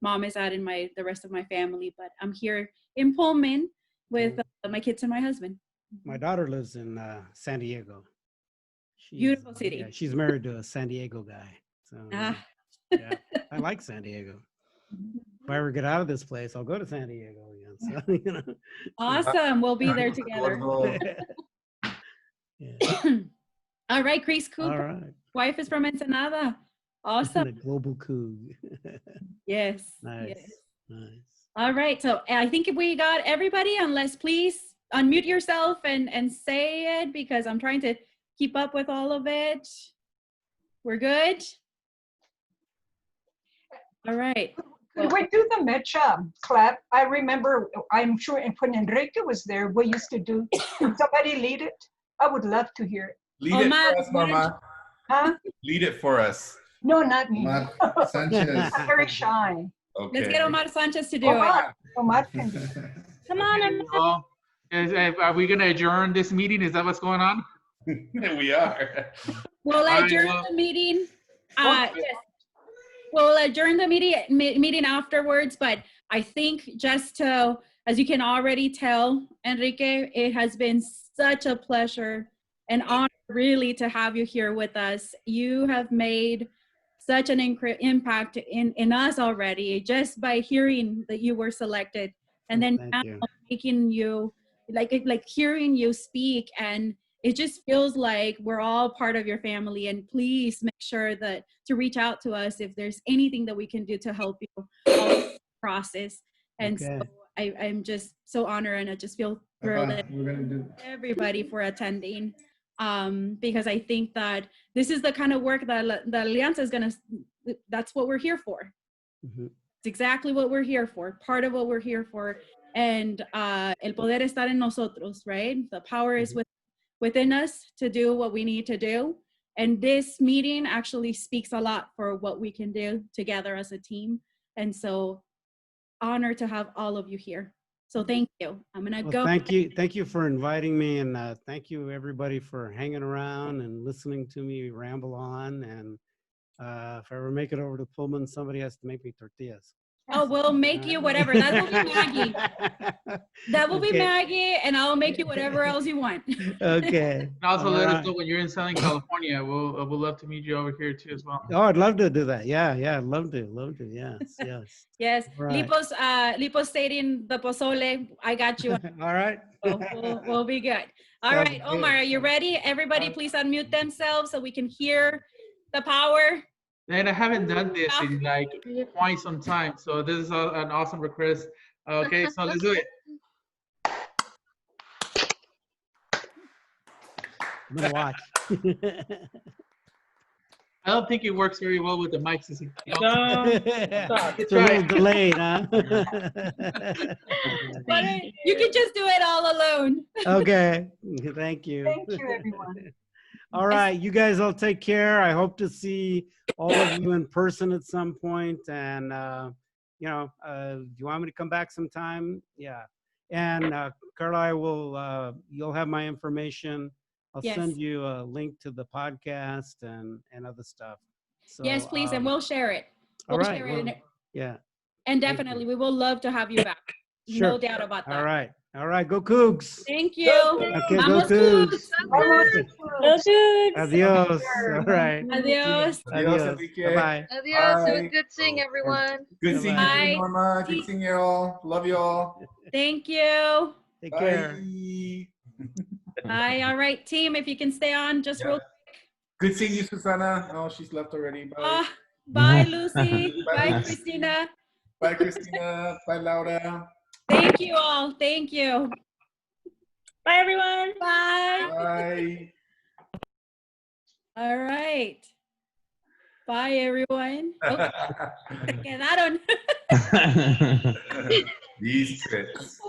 mom is at and the rest of my family. But I'm here in Pullman with my kids and my husband. My daughter lives in San Diego. Beautiful city. Yeah, she's married to a San Diego guy. So yeah, I like San Diego. If I ever get out of this place, I'll go to San Diego again. So, Awesome. We'll be there together. All right, Chris Cooper. All right. Wife is from Ensenada. Awesome. The global coup. Yes. Nice. Yes. Nice. All right. So I think if we got everybody, unless please unmute yourself and say it, because I'm trying to keep up with all of it. We're good? All right. Could we do the Mecha clap? I remember, I'm sure when Enrique was there, we used to do, somebody lead it? I would love to hear it. Lead it for us, Mama. Huh? Lead it for us. No, not me. Omar Sanchez. I'm very shy. Okay. Let's get Omar Sanchez to do Omar, it. Omar can do it. Come on. Oh, are we going to adjourn this meeting? Is that what's going on? We are. We'll adjourn the meeting. Yes. We'll adjourn the meeting afterwards, but I think just to, as you can already tell, Enrique, it has been such a pleasure and honor really to have you here with us. You have made such an impact in us already, just by hearing that you were selected, and then now making you, like hearing you speak, and it just feels like we're all part of your family. And please make sure that to reach out to us if there's anything that we can do to help you all this process. And so I'm just so honored, and I just feel thrilled at everybody for attending, because I think that this is the kind of work that the Alianza is that's what we're here for. Mm-hmm. It's exactly what we're here for, part of what we're here for. And el poder estar en nosotros, right? The power is within us to do what we need to do. And this meeting actually speaks a lot for what we can do together as a team. And so honored to have all of you here. So thank you. I'm gonna go. Thank you. Thank you for inviting me, and thank you everybody for hanging around and listening to me ramble on. And if I ever make it over to Pullman, somebody has to make me tortillas. Oh, we'll make you whatever. That will be Maggie. That will be Maggie, and I'll make you whatever else you want. Okay. And also let us know when you're in Southern California. We'll love to meet you over here too as well. Oh, I'd love to do that. Yeah, I'd love to. Yes, yes. Yes. Right. Lipos stating the pozole. I got you. All right. So we'll be good. All right, Omar, are you ready? Everybody, please unmute themselves so we can hear the power. And I haven't done this in like quite some time, so this is an awesome request. Okay, so let's do it. I'm gonna watch. I don't think it works very well with the mics. It's a little delayed, huh? But you can just do it all alone. Okay, thank you. Thank you, everyone. All right, you guys all take care. I hope to see all of you in person at some point. And, do you want me to come back sometime? Yeah. And Carla, I will, you'll have my information. I'll Yes. send you a link to the podcast and other stuff. So, yes, please, and we'll share it. All We'll right. share Well, it. yeah. And Thank definitely, we will love to have you back. Sure. No doubt about that. All right. All right. Go Cougs. Thank you. Okay, go Vamos, Cougs. Cougs. Go Cougs. Adios. All right. Adios. Adios, Enrique. Bye-bye. Adios. It was Bye. good seeing everyone. Good seeing you, Bye. Norma. Good seeing you all. Love you all. Thank you. Take Bye. care. Bye. All right, team, if you can stay on just real Good seeing you, Susana. Oh, she's left already. Bye. Bye, Lucy. Bye, Bye, Lucy. Christina. Bye, Christina. Bye, Laura. Thank you all. Thank you. Bye, everyone. Bye. Bye. All right. Bye, everyone. Oh, se quedaron. These trips.